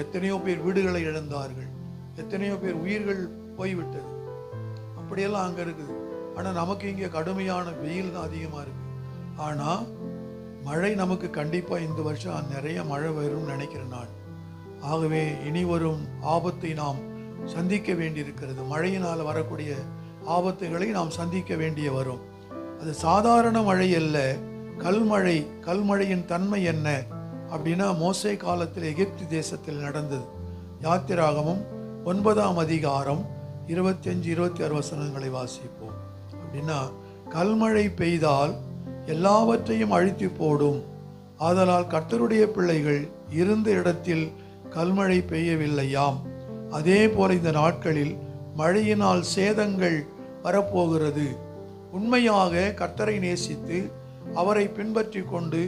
Speaker 2: எத்தனையோ பேர் வீடுகளை இழந்தார்கள், எத்தனையோ பேர் உயிர்கள் போய்விட்டது. அப்படியெல்லாம் அங்கே இருக்குது. ஆனால் நமக்கு இங்கே கடுமையான வெயில் தான் அதிகமாக இருக்கு. ஆனால் மழை நமக்கு கண்டிப்பாக இந்த வருஷம் நிறைய மழை வரும்னு நினைக்கிறேன் நான். ஆகவே இனி வரும் ஆபத்தை நாம் சந்திக்க வேண்டியிருக்கிறது. மழையினால் வரக்கூடிய ஆபத்துகளை நாம் சந்திக்க வேண்டிய வரும். அது சாதாரண மழை அல்ல, கல்மழை. கல்மழையின் தன்மை என்ன அப்படின்னா, மோசே காலத்தில் எகிப்து தேசத்தில் நடந்தது. யாத்திராகமம் 9ஆம் அதிகாரம் 25-26 வசனங்களை வாசிப்போம். அப்படின்னா, கல்மழை பெய்தால் எல்லாவற்றையும் அழித்து போடும். ஆதலால் கர்த்தருடைய பிள்ளைகள் இருந்த இடத்தில் கல்மழை பெய்யவில்லையாம். அதே போல இந்த நாட்களில் மழையினால் சேதங்கள் வரப்போகிறது.
Speaker 1: உண்மையாக கர்த்தரை நேசித்து அவரை பின்பற்றி கொண்டு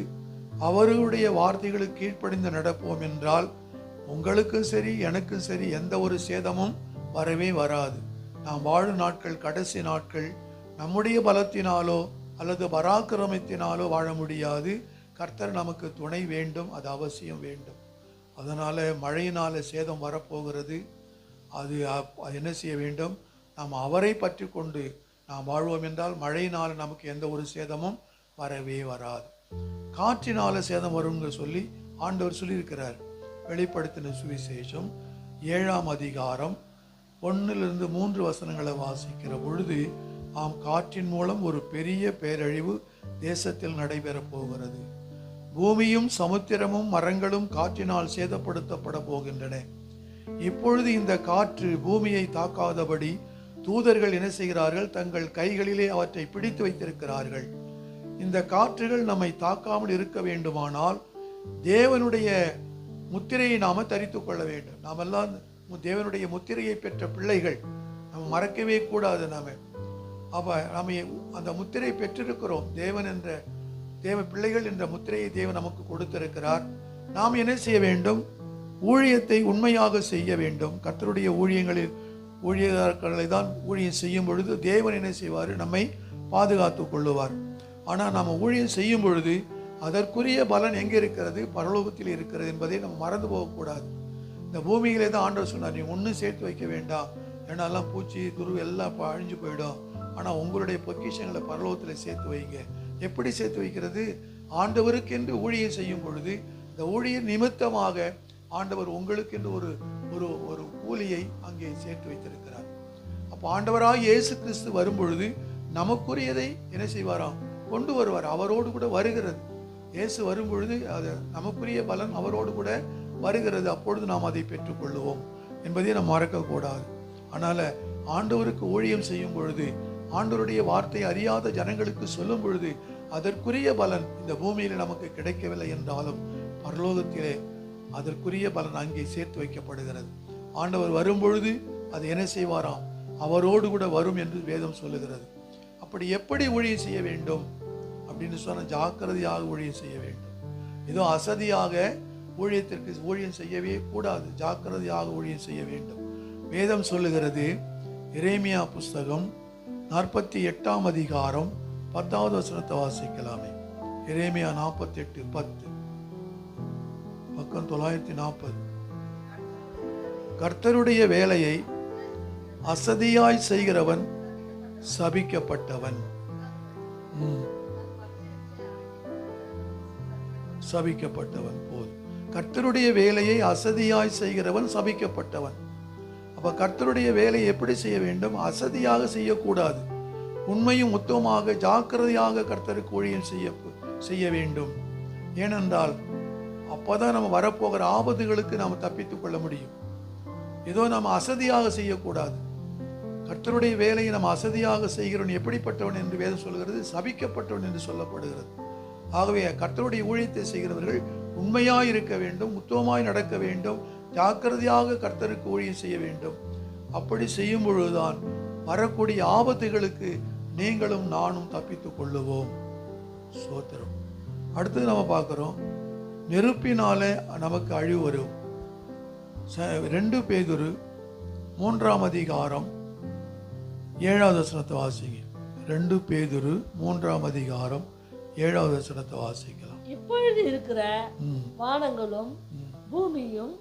Speaker 1: அவருடைய வார்த்தைகளுக்கு கீழ்ப்படிந்து நடப்போம் என்றால் உங்களுக்கும் சரி எனக்கும் சரி எந்த ஒரு சேதமும் வரவே வராது. நாம் வாழும் நாட்கள் கடைசி நாட்கள். நம்முடைய பலத்தினாலோ அல்லது பராக்கிரமத்தினாலோ வாழ முடியாது. கர்த்தர் நமக்கு துணை வேண்டும், அது அவசியம் வேண்டும். அதனால மழையினால சேதம் வரப்போகிறது. அது என்ன செய்ய வேண்டும்? நாம் அவரை பற்றி கொண்டு நாம் வாழ்வோம் என்றால் மழையினால் நமக்கு எந்த ஒரு சேதமும் வரவே வராது. காற்றினால சேதம் வரும்னு சொல்லி ஆண்டவர் சொல்லியிருக்கிறார். வெளிப்படுத்தின சுவிசேஷம் 7ஆம் அதிகாரம் 1-3 வசனங்களை வாசிக்கிற பொழுது காற்றின் மூலம் ஒரு பெரிய பேரழிவு தேசத்தில் நடைபெறப் போகிறது. பூமியும் சமுத்திரமும் மரங்களும் காற்றினால் சேதப்படுத்தப்பட போகின்றன. இப்பொழுது இந்த காற்று பூமியை தாக்காதபடி தூதர்கள் என்ன செய்கிறார்கள்? தங்கள் கைகளிலே அவற்றை பிடித்து வைத்திருக்கிறார்கள். இந்த காற்றுகள் நம்மை தாக்காமல் இருக்க வேண்டுமானால் தேவனுடைய முத்திரையை நாம தரித்து கொள்ள வேண்டும். நாமெல்லாம் தேவனுடைய முத்திரையை பெற்ற பிள்ளைகள், நம்ம மறக்கவே கூடாது. நம்ம அந்த முத்திரை பெற்றிருக்கிறோம். தேவ பிள்ளைகள் என்ற முத்திரையை தேவன் நமக்கு கொடுத்திருக்கிறார். நாம் என்ன செய்ய வேண்டும்? ஊழியத்தை உண்மையாக செய்ய வேண்டும். கர்த்தருடைய ஊழியர்களை தான் ஊழியம் செய்யும் பொழுது தேவன் என்ன செய்வார்? நம்மை பாதுகாத்து கொள்ளுவார். ஆனால் நாம் ஊழியம் செய்யும் பொழுது அதற்குரிய பலன் எங்கே இருக்கிறது? பரலோகத்தில் இருக்கிறது என்பதை நம்ம மறந்து போகக்கூடாது. இந்த பூமியிலே தான் ஆண்டவர் சொன்னார், நீ ஒன்றும் சேர்த்து வைக்க வேண்டாம், ஏன்னா எல்லாம் பூச்சி துரு எல்லாம் அழிஞ்சு போயிடும். ஆனால் உங்களுடைய பொக்கிஷங்களை பரலோகத்தில் சேர்த்து வைங்க. எப்படி சேர்த்து வைக்கிறது? ஆண்டவருக்கென்று ஊழியம் செய்யும் பொழுது இந்த ஊழிய நிமித்தமாக ஆண்டவர் உங்களுக்கென்று ஒரு கூலியை அங்கே சேர்த்து வைத்திருக்கிறார். அப்போ ஆண்டவராக இயேசு கிறிஸ்து வரும் பொழுது நமக்குரியதை என்ன செய்வாராம்? கொண்டு வருவார். அவரோடு கூட வருகிறது. இயேசு வரும் பொழுது அது நமக்குரிய பலன் அவரோடு கூட வருகிறது. அப்பொழுது நாம் அதை பெற்றுக்கொள்ளுவோம் என்பதை நாம் மறக்கக்கூடாது. அதனால் ஆண்டவருக்கு ஊழியம் செய்யும் பொழுது, ஆண்டவருடைய வார்த்தை அறியாத ஜனங்களுக்கு சொல்லும் பொழுது அதற்குரிய பலன் இந்த பூமியில் நமக்கு கிடைக்கவில்லை என்றாலும் பரலோகத்திலே அதற்குரிய பலன் அங்கே சேர்த்து வைக்கப்படுகிறது. ஆண்டவர் வரும் பொழுது அது என்ன செய்வாராம்? அவரோடு கூட வரும் என்று வேதம் சொல்லுகிறது. அப்படி எப்படி ஊழியம் செய்ய வேண்டும் அப்படின்னு சொன்ன, ஜாக்கிரதையாக ஊழியம் செய்ய வேண்டும். ஏதோ அசதியாக ஊழியம் செய்யவே கூடாது. ஜாக்கிரதையாக ஊழியம் செய்ய வேண்டும். வேதம் சொல்லுகிறது, எரேமியா புஸ்தகம் 48ஆம் அதிகாரம் 10வது வசனத்தை வாசிக்கலாமே. எரேமியா 48:10, பக்கம் 940. கர்த்தருடைய வேலையை அசதியாய் செய்கிறவன் சபிக்கப்பட்டவன். சபிக்கப்பட்டவன் போல். கர்த்தருடைய வேலையை அசதியாய் செய்கிறவன் சபிக்கப்பட்டவன். அப்ப கர்த்தருடைய வேலையை எப்படி செய்ய வேண்டும்? அசதியாக செய்யக்கூடாது. உண்மையும் உத்தமமாக ஜாக்கிரதையாக கர்த்தருக்கு ஊழியம் செய்ய வேண்டும். ஏனென்றால் அப்பதான் நம்ம வரப்போகிற ஆபத்துகளுக்கு நாம் தப்பித்துக் கொள்ள முடியும். ஏதோ நாம் அசதியாக செய்யக்கூடாது. கர்த்தருடைய வேலையை நம்ம அசதியாக செய்கிறவன் எப்படிப்பட்டவன் என்று வேதம் சொல்கிறது? சபிக்கப்பட்டவன் என்று சொல்லப்படுகிறது. ஆகவே கர்த்தருடைய ஊழியத்தை செய்கிறவர்கள் உண்மையாய் இருக்க வேண்டும், உத்தமமாய் நடக்க வேண்டும், ஜாக்கிரதையாக கர்த்தருக்கு ஊழியம் செய்ய வேண்டும். அப்படி செய்யும் பொழுதுதான் வரக்கூடிய ஆபத்துகளுக்கு நீங்களும் நானும் தப்பித்துக் கொள்ளுவோம். சோத்திரம். அடுத்தது நம்ம பார்க்கிறோம், நெருப்பினாலே நமக்கு அழிவு வரும். 2 பேதுரு 3ஆம் அதிகாரம் 7வது வசனத்தை வாசிங்க. 2 பேதுரு 3ஆம் அதிகாரம் 7வது வசனத்தை வாசிக்கலாம்.
Speaker 2: இப்பொழுது இருக்கிற வானங்களும் பூமியும்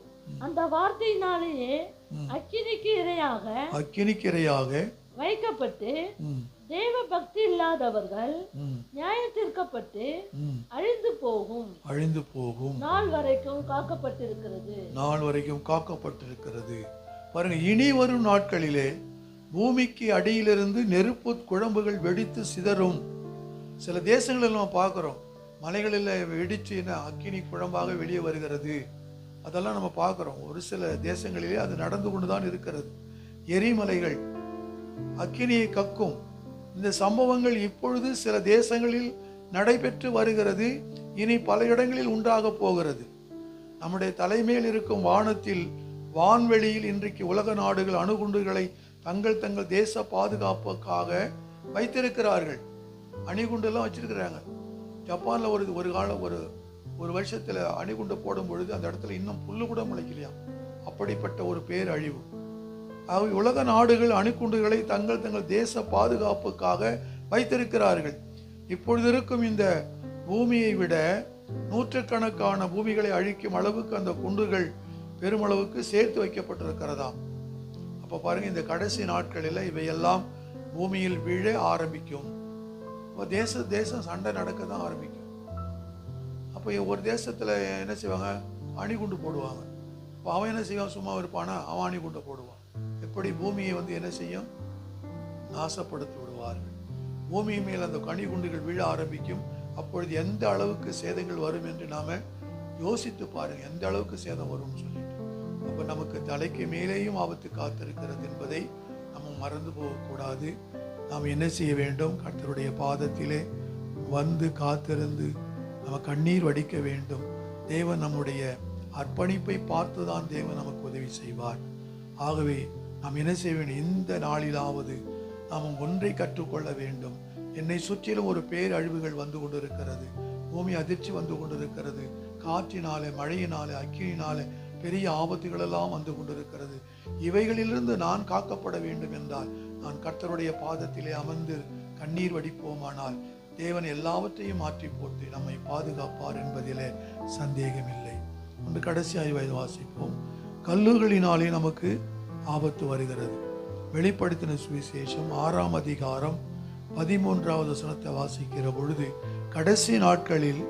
Speaker 2: அந்த வார்த்தையினாலேயே அக்கினிக்கு இரையாக வைக்கப்பட்டு தேவ பக்தி இல்லாதவர்கள் நியாயத்திற்கப்பட்டு அழிந்து போகும் நாள் வரைக்கும் காக்கப்பட்டிருக்கிறது. பாருங்க, இனி வரும் நாட்களிலே பூமிக்கு அடியிலிருந்து நெருப்பு குழம்புகள் வெடித்து சிதறும். சில தேசங்களில் நம்ம பார்க்கிறோம், மலைகளில் வெடிச்சு அக்கினி குழம்பாக வெளியே வருகிறது. அதெல்லாம் நம்ம பார்க்கிறோம். ஒரு சில தேசங்களிலே அது நடந்து கொண்டுதான் இருக்கிறது. எரிமலைகள் அக்கினியை கக்கும். இந்த சம்பவங்கள் இப்பொழுது சில தேசங்களில் நடைபெற்று வருகிறது. இனி பல இடங்களில் உண்டாக போகிறது. நம்முடைய தலைமையில் இருக்கும் வானத்தில், வான்வெளியில் இன்றைக்கு உலக நாடுகள் அணுகுண்டுகளை தங்கள் தேச பாதுகாப்புக்காக
Speaker 1: வைத்திருக்கிறார்கள். அணிகுண்டெல்லாம் வச்சிருக்கிறாங்க. ஜப்பானில் ஒரு வருஷத்தில் அணிகுண்டு போடும் பொழுது அந்த இடத்துல இன்னும் புல்லு கூட முளைக்கலையா. அப்படிப்பட்ட ஒரு பேரழிவு. ஆகவே உலக நாடுகள் அணுகுண்டுகளை தங்கள் தேச பாதுகாப்புக்காக வைத்திருக்கிறார்கள். இப்பொழுது இருக்கும் இந்த பூமியை விட நூற்றுக்கணக்கான பூமிகளை அழிக்கும் அளவுக்கு அந்த குண்டுகள் பெருமளவுக்கு சேர்த்து வைக்கப்பட்டிருக்கிறதாம். அப்போ பாருங்க, இந்த கடைசி நாட்களில் இவையெல்லாம் பூமியில் விழ ஆரம்பிக்கும். தேசம் சண்டை நடக்க தான் ஆரம்பிக்கும். அப்போ ஒரு தேசத்தில் என்ன செய்வாங்க, அணிகுண்டு போடுவாங்க. இப்போ அவன் என்ன செய்வான், சும்மா இருப்பானா, அவன் அணிகுண்டை போடுவான். எப்படி பூமியை என்ன செய்யும், நாசப்படுத்தி விடுவார்கள். பூமி மேல் அந்த அணிகுண்டுகள் விழ ஆரம்பிக்கும். அப்பொழுது எந்த அளவுக்கு சேதங்கள் வரும் என்று நாம யோசித்து பாருங்க, எந்த அளவுக்கு சேதம் வரும்னு சொல்லிட்டு. அப்போ நமக்கு தலைக்கு மேலேயும் ஆபத்து காத்திருக்கிறது என்பதை நம்ம மறந்து போகக்கூடாது. நாம் என்ன செய்ய வேண்டும், கர்த்தருடைய பாதத்திலே வந்து காத்திருந்து நம்ம கண்ணீர் வடிக்க வேண்டும். தேவன் நம்முடைய அர்ப்பணிப்பை பார்த்துதான் தேவன் நமக்கு உதவி செய்வார். ஆகவே நாம் என்ன செய்ய வேண்டும், இந்த நாளிலாவது நாம் ஒன்றை கற்றுக்கொள்ள வேண்டும். என்னை சுற்றிலும் ஒரு பேரழிவுகள் வந்து கொண்டிருக்கிறது. பூமி அதிர்ச்சி வந்து கொண்டிருக்கிறது. காற்றினாலே, மழையினாலே, அக்கினினாலே பெரிய ஆபத்துகள் எல்லாம் வந்து கொண்டிருக்கிறது. இவைகளிலிருந்து நான் காக்கப்பட வேண்டும் என்றால் நான் கர்த்தருடைய பாதத்திலே அமர்ந்து கண்ணீர் வடிப்போமானால் தேவன் எல்லாவற்றையும் மாற்றி போட்டு நம்மை பாதுகாப்பார் என்பதிலே சந்தேகமில்லை. ஒன்று கடைசியாய் வாசிப்போம். கல்லுகளினாலே நமக்கு ஆபத்து வருகிறது. வெளிப்படுத்தின சுவிசேஷம் 6ஆம் அதிகாரம் 13வது வசனத்தை வாசிக்கிற பொழுது, கடைசி நாட்களில்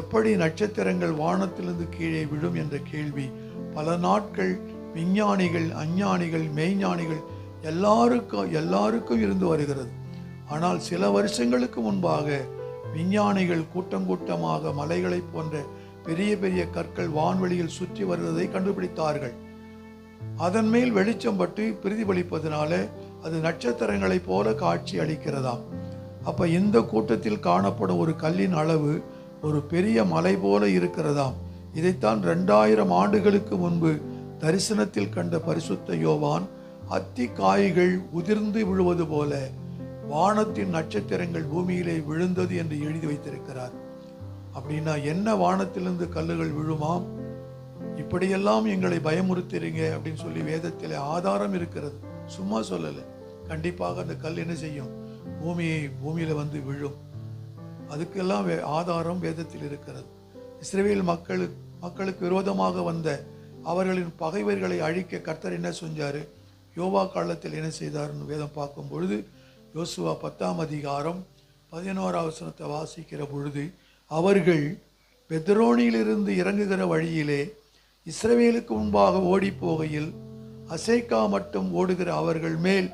Speaker 1: எப்படி நட்சத்திரங்கள் வானத்திலிருந்து கீழே விழும் என்ற கேள்வி பல நாட்கள் விஞ்ஞானிகள், அஞ்ஞானிகள், மெய்ஞானிகள் எல்லாருக்கும் இருந்து வருகிறது. ஆனால் சில வருஷங்களுக்கு முன்பாக விஞ்ஞானிகள் கூட்டம் கூட்டமாக மலைகளை போன்ற பெரிய பெரிய கற்கள் வான்வெளியில் சுற்றி வருவதை கண்டுபிடித்தார்கள். அதன் மேல் வெளிச்சம் பட்டு பிரதிபலிப்பதனால அது நட்சத்திரங்களைப் போல காட்சி அளிக்கிறதாம். அப்ப இந்த கூட்டத்தில் காணப்படும் ஒரு கல்லின் அளவு ஒரு பெரிய மலை போல இருக்கிறதாம். இதைத்தான் 2000 ஆண்டுகளுக்கு முன்பு தரிசனத்தில் கண்ட பரிசுத்த யோவான் அத்தி காய்கள் உதிர்ந்து விழுவது போல வானத்தின் நட்சத்திரங்கள் பூமியிலே விழுந்தது என்று எழுதி வைத்திருக்கிறார். அப்படின்னா என்ன, வானத்திலிருந்து கல்லுகள் விழுமாம், இப்படியெல்லாம் எங்களை பயமுறுத்துறீங்க அப்படின்னு சொல்லி வேதத்தில் ஆதாரம் இருக்கிறது. சும்மா சொல்லலை, கண்டிப்பாக அந்த கல் என்ன செய்யும், பூமியில வந்து விழும். அதுக்கெல்லாம் ஆதாரம் வேதத்தில் இருக்கிறது. இஸ்ரவேல் மக்களுக்கு விரோதமாக வந்த அவர்களின் பகைவர்களை அழிக்க கர்த்தர் என்ன செஞ்சாரு, யோவா காலத்தில் என்ன செய்தார்னு வேதம் பார்க்கும் பொழுது, யோசுவா 10ஆம் அதிகாரம் 11வது வசனத்தை வாசிக்கிற பொழுது, அவர்கள் பெத்ரோனிலிருந்து இறங்குகிற வழியிலே இஸ்ரவேலுக்கு முன்பாக ஓடி போகையில் அசேக்கா மட்டும் ஓடுகிற அவர்கள் மேல்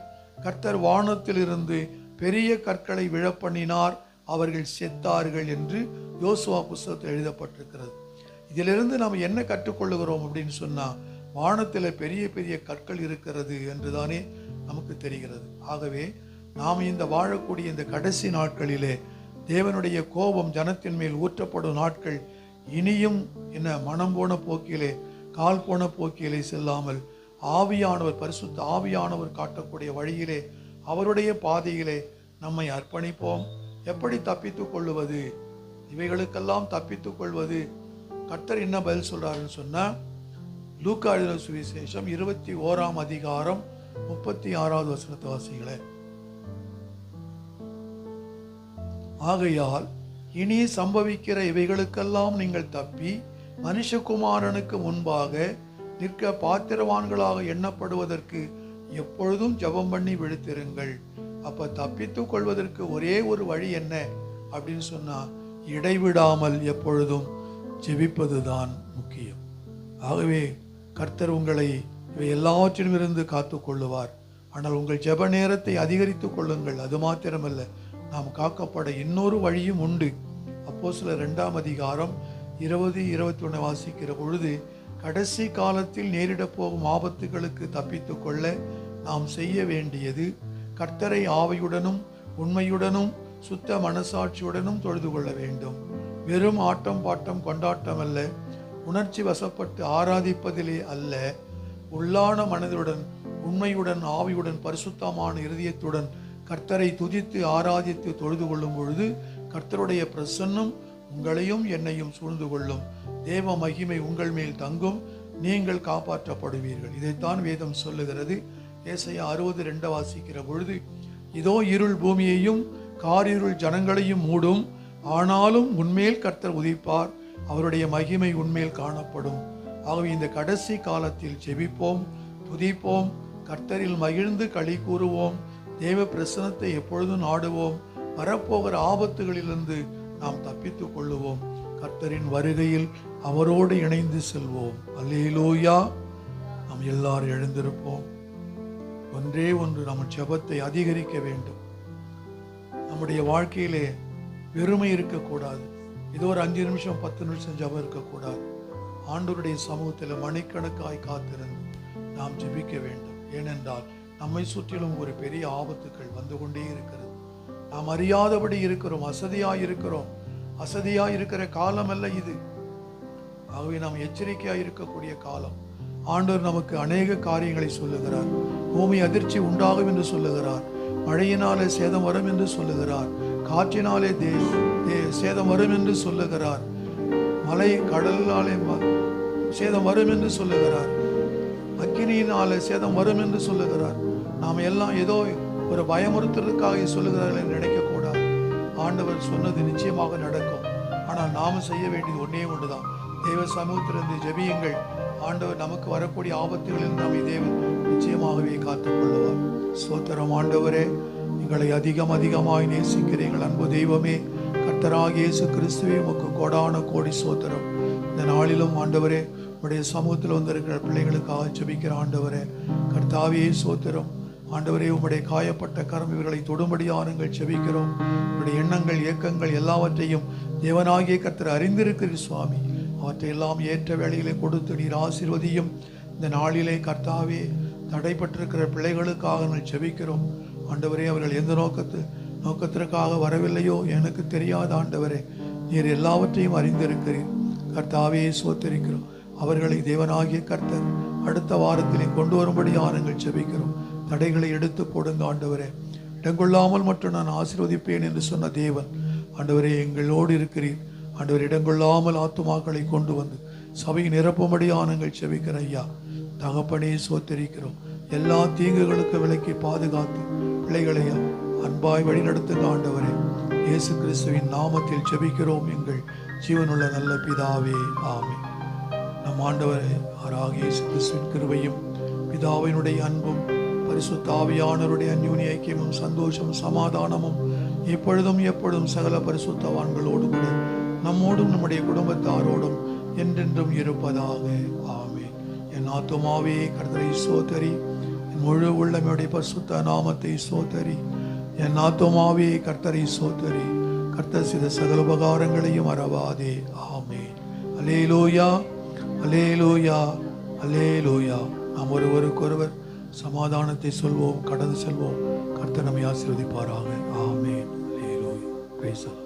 Speaker 1: கர்த்தர் வானத்திலிருந்து பெரிய கற்களை விழப்பண்ணினார், அவர்கள் செத்தார்கள் என்று யோசுவா புஸ்தகத்தில் எழுதப்பட்டிருக்கிறது. இதிலிருந்து நாம் என்ன கற்றுக்கொள்ளுகிறோம் அப்படின்னு சொன்னா, வானத்தில் பெரிய பெரிய கற்கள் இருக்கிறது என்றுதானே நமக்கு தெரிகிறது. ஆகவே நாம் இந்த வாழக்கூடிய இந்த கடைசி நாட்களிலே தேவனுடைய கோபம் ஜனத்தின் மேல் ஊற்றப்படும் நாட்கள் இனியும் என்ன மனம் போன போக்கிலே, கால் போன போக்கிலே செல்லாமல் ஆவியானவர், பரிசுத்த ஆவியானவர் காட்டக்கூடிய வழியிலே, அவருடைய பாதையிலே நம்மை அர்ப்பணிப்போம். எப்படி தப்பித்துக் கொள்வது, இவைகளுக்கெல்லாம் தப்பித்துக் கொள்வது, கர்த்தர் என்ன பதில் சொல்றாருன்னு சொன்னா, லூக்கா எழுதின சுவிசேஷம் 21ஆம் அதிகாரம் 36வது வசனத்தை வாசிங்களே. ஆகையால் இனி சம்பவிக்கிற இவைகளுக்கெல்லாம் நீங்கள் தப்பி மனுஷகுமாரனுக்கு முன்பாக நிற்க பாத்திரவான்களாக எண்ணப்படுவதற்கு எப்பொழுதும் ஜெபம் பண்ணி விழித்திருங்கள். அப்ப தப்பித்து கொள்வதற்கு ஒரே ஒரு வழி என்ன அப்படின்னு சொன்னா, இடைவிடாமல் எப்பொழுதும் ஜெபிப்பதுதான் முக்கியம். ஆகவே கர்த்தர் உங்களை இவை எல்லாவற்றிலும் இருந்து காத்து கொள்ளுவார். ஆனால் உங்கள் ஜெப நேரத்தை அதிகரித்துக் கொள்ளுங்கள். அது மாத்திரமல்ல, நாம் காக்கப்பட இன்னொரு வழியும் உண்டு. அப்போஸ்தலர் 2ஆம் அதிகாரம் 20-21 வாசிக்கிற பொழுது, கடைசி காலத்தில் நேரிட போகும் ஆபத்துகளுக்கு தப்பித்து கொள்ள நாம் செய்ய வேண்டியது கர்த்தரை ஆவியுடனும் உண்மையுடனும் சுத்த மனசாட்சியுடனும் தொழுது கொள்ள வேண்டும். வெறும் ஆட்டம் பாட்டம் கொண்டாட்டம் அல்ல, உணர்ச்சி வசப்பட்டு ஆராதிப்பதிலே அல்ல, உள்ளான மனதுடன் உண்மையுடன் ஆவியுடன் பரிசுத்தமான இருதயத்துடன் கர்த்தரை துதித்து ஆராதித்து தொழுது கொள்ளும் பொழுது கர்த்தருடைய பிரசன்னம் உங்களையும் என்னையும் சூழ்ந்து கொள்ளும். தேவ மகிமை உங்கள் மேல் தங்கும், நீங்கள் காப்பாற்றப்படுவீர்கள். இதைத்தான் வேதம் சொல்லுகிறது. ஏசாயா 60:2 வாசிக்கிற பொழுது, இதோ இருள் பூமியையும் காரிருள் ஜனங்களையும் மூடும், ஆனாலும் உன்மேல் கர்த்தர் உதிப்பார், அவருடைய மகிமை உன்மேல் காணப்படும். ஆகவே இந்த கடைசி காலத்தில் ஜெபிப்போம், துதிப்போம், கர்த்தரில் மகிழ்ந்து களி கூறுவோம், தேவ பிரசனத்தை எப்பொழுதும் நாடுவோம். வரப்போகிற ஆபத்துகளிலிருந்து நாம் தப்பித்துக் கொள்ளுவோம். கர்த்தரின் வருகையில் அவரோடு இணைந்து செல்வோம். அல்லேலூயா. நாம் எல்லாரும் எழுந்திருப்போம். ஒன்றே ஒன்று, நம்ம ஜெபத்தை அதிகரிக்க வேண்டும். நம்முடைய வாழ்க்கையிலே வெறுமை இருக்கக்கூடாது. ஏதோ ஒரு 5 நிமிஷம் 10 நிமிஷம் ஜெபம் இருக்கக்கூடாது. ஆண்டவருடைய சமூகத்தில் மணிக்கணக்காய் காத்திருந்து நாம் ஜெபிக்க வேண்டும். ஏனென்றால் நம்மை சுற்றிலும் ஒரு பெரிய ஆபத்துக்கள் வந்து கொண்டே இருக்கிறது. நாம் அறியாதபடி இருக்கிறோம், அசதியாய் இருக்கிறோம். அசதியாய் இருக்கிற காலம் அல்ல இது. ஆகவே நாம் எச்சரிக்கையாய் இருக்கக்கூடிய காலம். ஆண்டவர் நமக்கு அநேக காரியங்களை சொல்லுகிறார். பூமி அதிர்ச்சி உண்டாகும் என்று சொல்லுகிறார். மழையினாலே சேதம் வரும் என்று சொல்லுகிறார். காற்றினாலே சேதம் வரும் என்று சொல்லுகிறார். மலை கடலாலே சேதம் வரும் என்று சொல்லுகிறார். அக்கினியினாலே சேதம் வரும் என்று சொல்லுகிறார். நாம் எல்லாம் ஏதோ ஒரு பயமுறுத்துறதுக்காக சொல்லுகிறார்கள் என்று நினைக்கக்கூடாது. ஆண்டவர் சொன்னது நிச்சயமாக நடக்கும். ஆனால் நாம செய்ய வேண்டியது ஒன்றே ஒன்றுதான். தேவ சமூகத்திலிருந்து ஜெபியுங்கள். ஆண்டவர் நமக்கு வரக்கூடிய ஆபத்துகளில் நாம் தேவன் நிச்சயமாகவே காத்துக்கொள்ளுவார். ஸ்தோத்திரம் ஆண்டவரே, எங்களை அதிகமாய் நேசிக்கிறீர்கள் அன்பு தெய்வமே. கர்த்தராகிய இயேசு கிறிஸ்துவே, உமக்கு கோடான கோடி ஸ்தோத்திரம். இந்த நாளிலும் ஆண்டவரே, உடைய சமூகத்தில் வந்திருக்கிற பிள்ளைகளுக்காக ஜெபிக்கிற ஆண்டவரே, கர்த்தாவே ஸ்தோத்திரம். ஆண்டவரே, உம்முடைய காயப்பட்ட கரம் இவர்களை தொடும்படியானுங்கள் ஜெபிக்கிறோம். உடைய எண்ணங்கள் இயக்கங்கள் எல்லாவற்றையும் தேவனாகிய கர்த்தர் அறிந்திருக்கிறீர் சுவாமி. அவற்றையெல்லாம் ஏற்ற வேளையிலே கொடுத்து நீர் ஆசீர்வதியும். இந்த நாளிலே கர்த்தாவே, தடைப்பட்டிருக்கிற பிள்ளைகளுக்காக நாங்கள் ஜெபிக்கிறோம். ஆண்டவரே, அவர்கள் எந்த நோக்கத்திற்காக வரவில்லையோ எனக்கு தெரியாத ஆண்டவரே, நீர் எல்லாவற்றையும் அறிந்திருக்கிறீர். கர்த்தாவே ஸ்தோத்திரிக்கிறோம். அவர்களை தேவனாகிய கர்த்தர் அடுத்த வாரத்திலே கொண்டு வரும்படி நாங்கள் ஜெபிக்கிறோம். தடைகளை எடுத்து போடுங்க ஆண்டவரே. இடங்கொள்ளாமல் மட்டும் நான் ஆசீர்வதிப்பேன் என்று சொன்ன தேவன் ஆண்டவரே எங்களோடு இருக்கிறீர். ஆண்டவர் இடங்கொள்ளாமல் ஆத்துமாக்களை கொண்டு வந்து சபையை நிரப்பும்படி நாங்கள் ஜெபிக்கிற ஐயா தகப்பனே ஸ்தோத்திரிக்கிறோம். எல்லா தீங்குகளுக்கு விலக்கி பாதுகாத்து பிள்ளைகளை அன்பாய் வழி நடத்துங்க ஆண்டவரே. இயேசு கிறிஸ்துவின் நாமத்தில் ஜெபிக்கிறோம் எங்கள் ஜீவனுள்ள நல்ல பிதாவே, ஆமென். நம் ஆண்டவரே ஆகிய இயேசு கிறிஸ்துவின் கிருபையும் பிதாவினுடைய அன்பும் பரிசுத்த ஆவியானவருடைய அந்யோன்ய ஐக்கியமும் சந்தோஷமும் சமாதானமும் எப்பொழுதும் சகல பரிசுத்தவான்களோடு கூட நம்மோடும் நம்முடைய குடும்பத்தாரோடும் என்றென்றும் இருப்பதாக, ஆமென். என் ஆத்துமாவே கர்த்தரை ஸ்தோத்தரி, என் முழு உள்ளமையுடைய பரிசுத்த நாமத்தை ஸ்தோத்தரி. என் ஆத்துமாவே கர்த்தரை ஸ்தோத்தரி, கர்த்தர் செய்த சகல உபகாரங்களையும் மறவாதே, ஆமென். அல்லேலூயா, அல்லேலூயா, அல்லேலூயா. நாம் ஒருவருக்கொருவர் சமாதானத்தை சொல்வோம், கடந்து செல்வோம். கர்த்தர் நம்மை ஆசீர்வதிப்பாராக, ஆமென். அல்லேலூயா. Praise the Lord.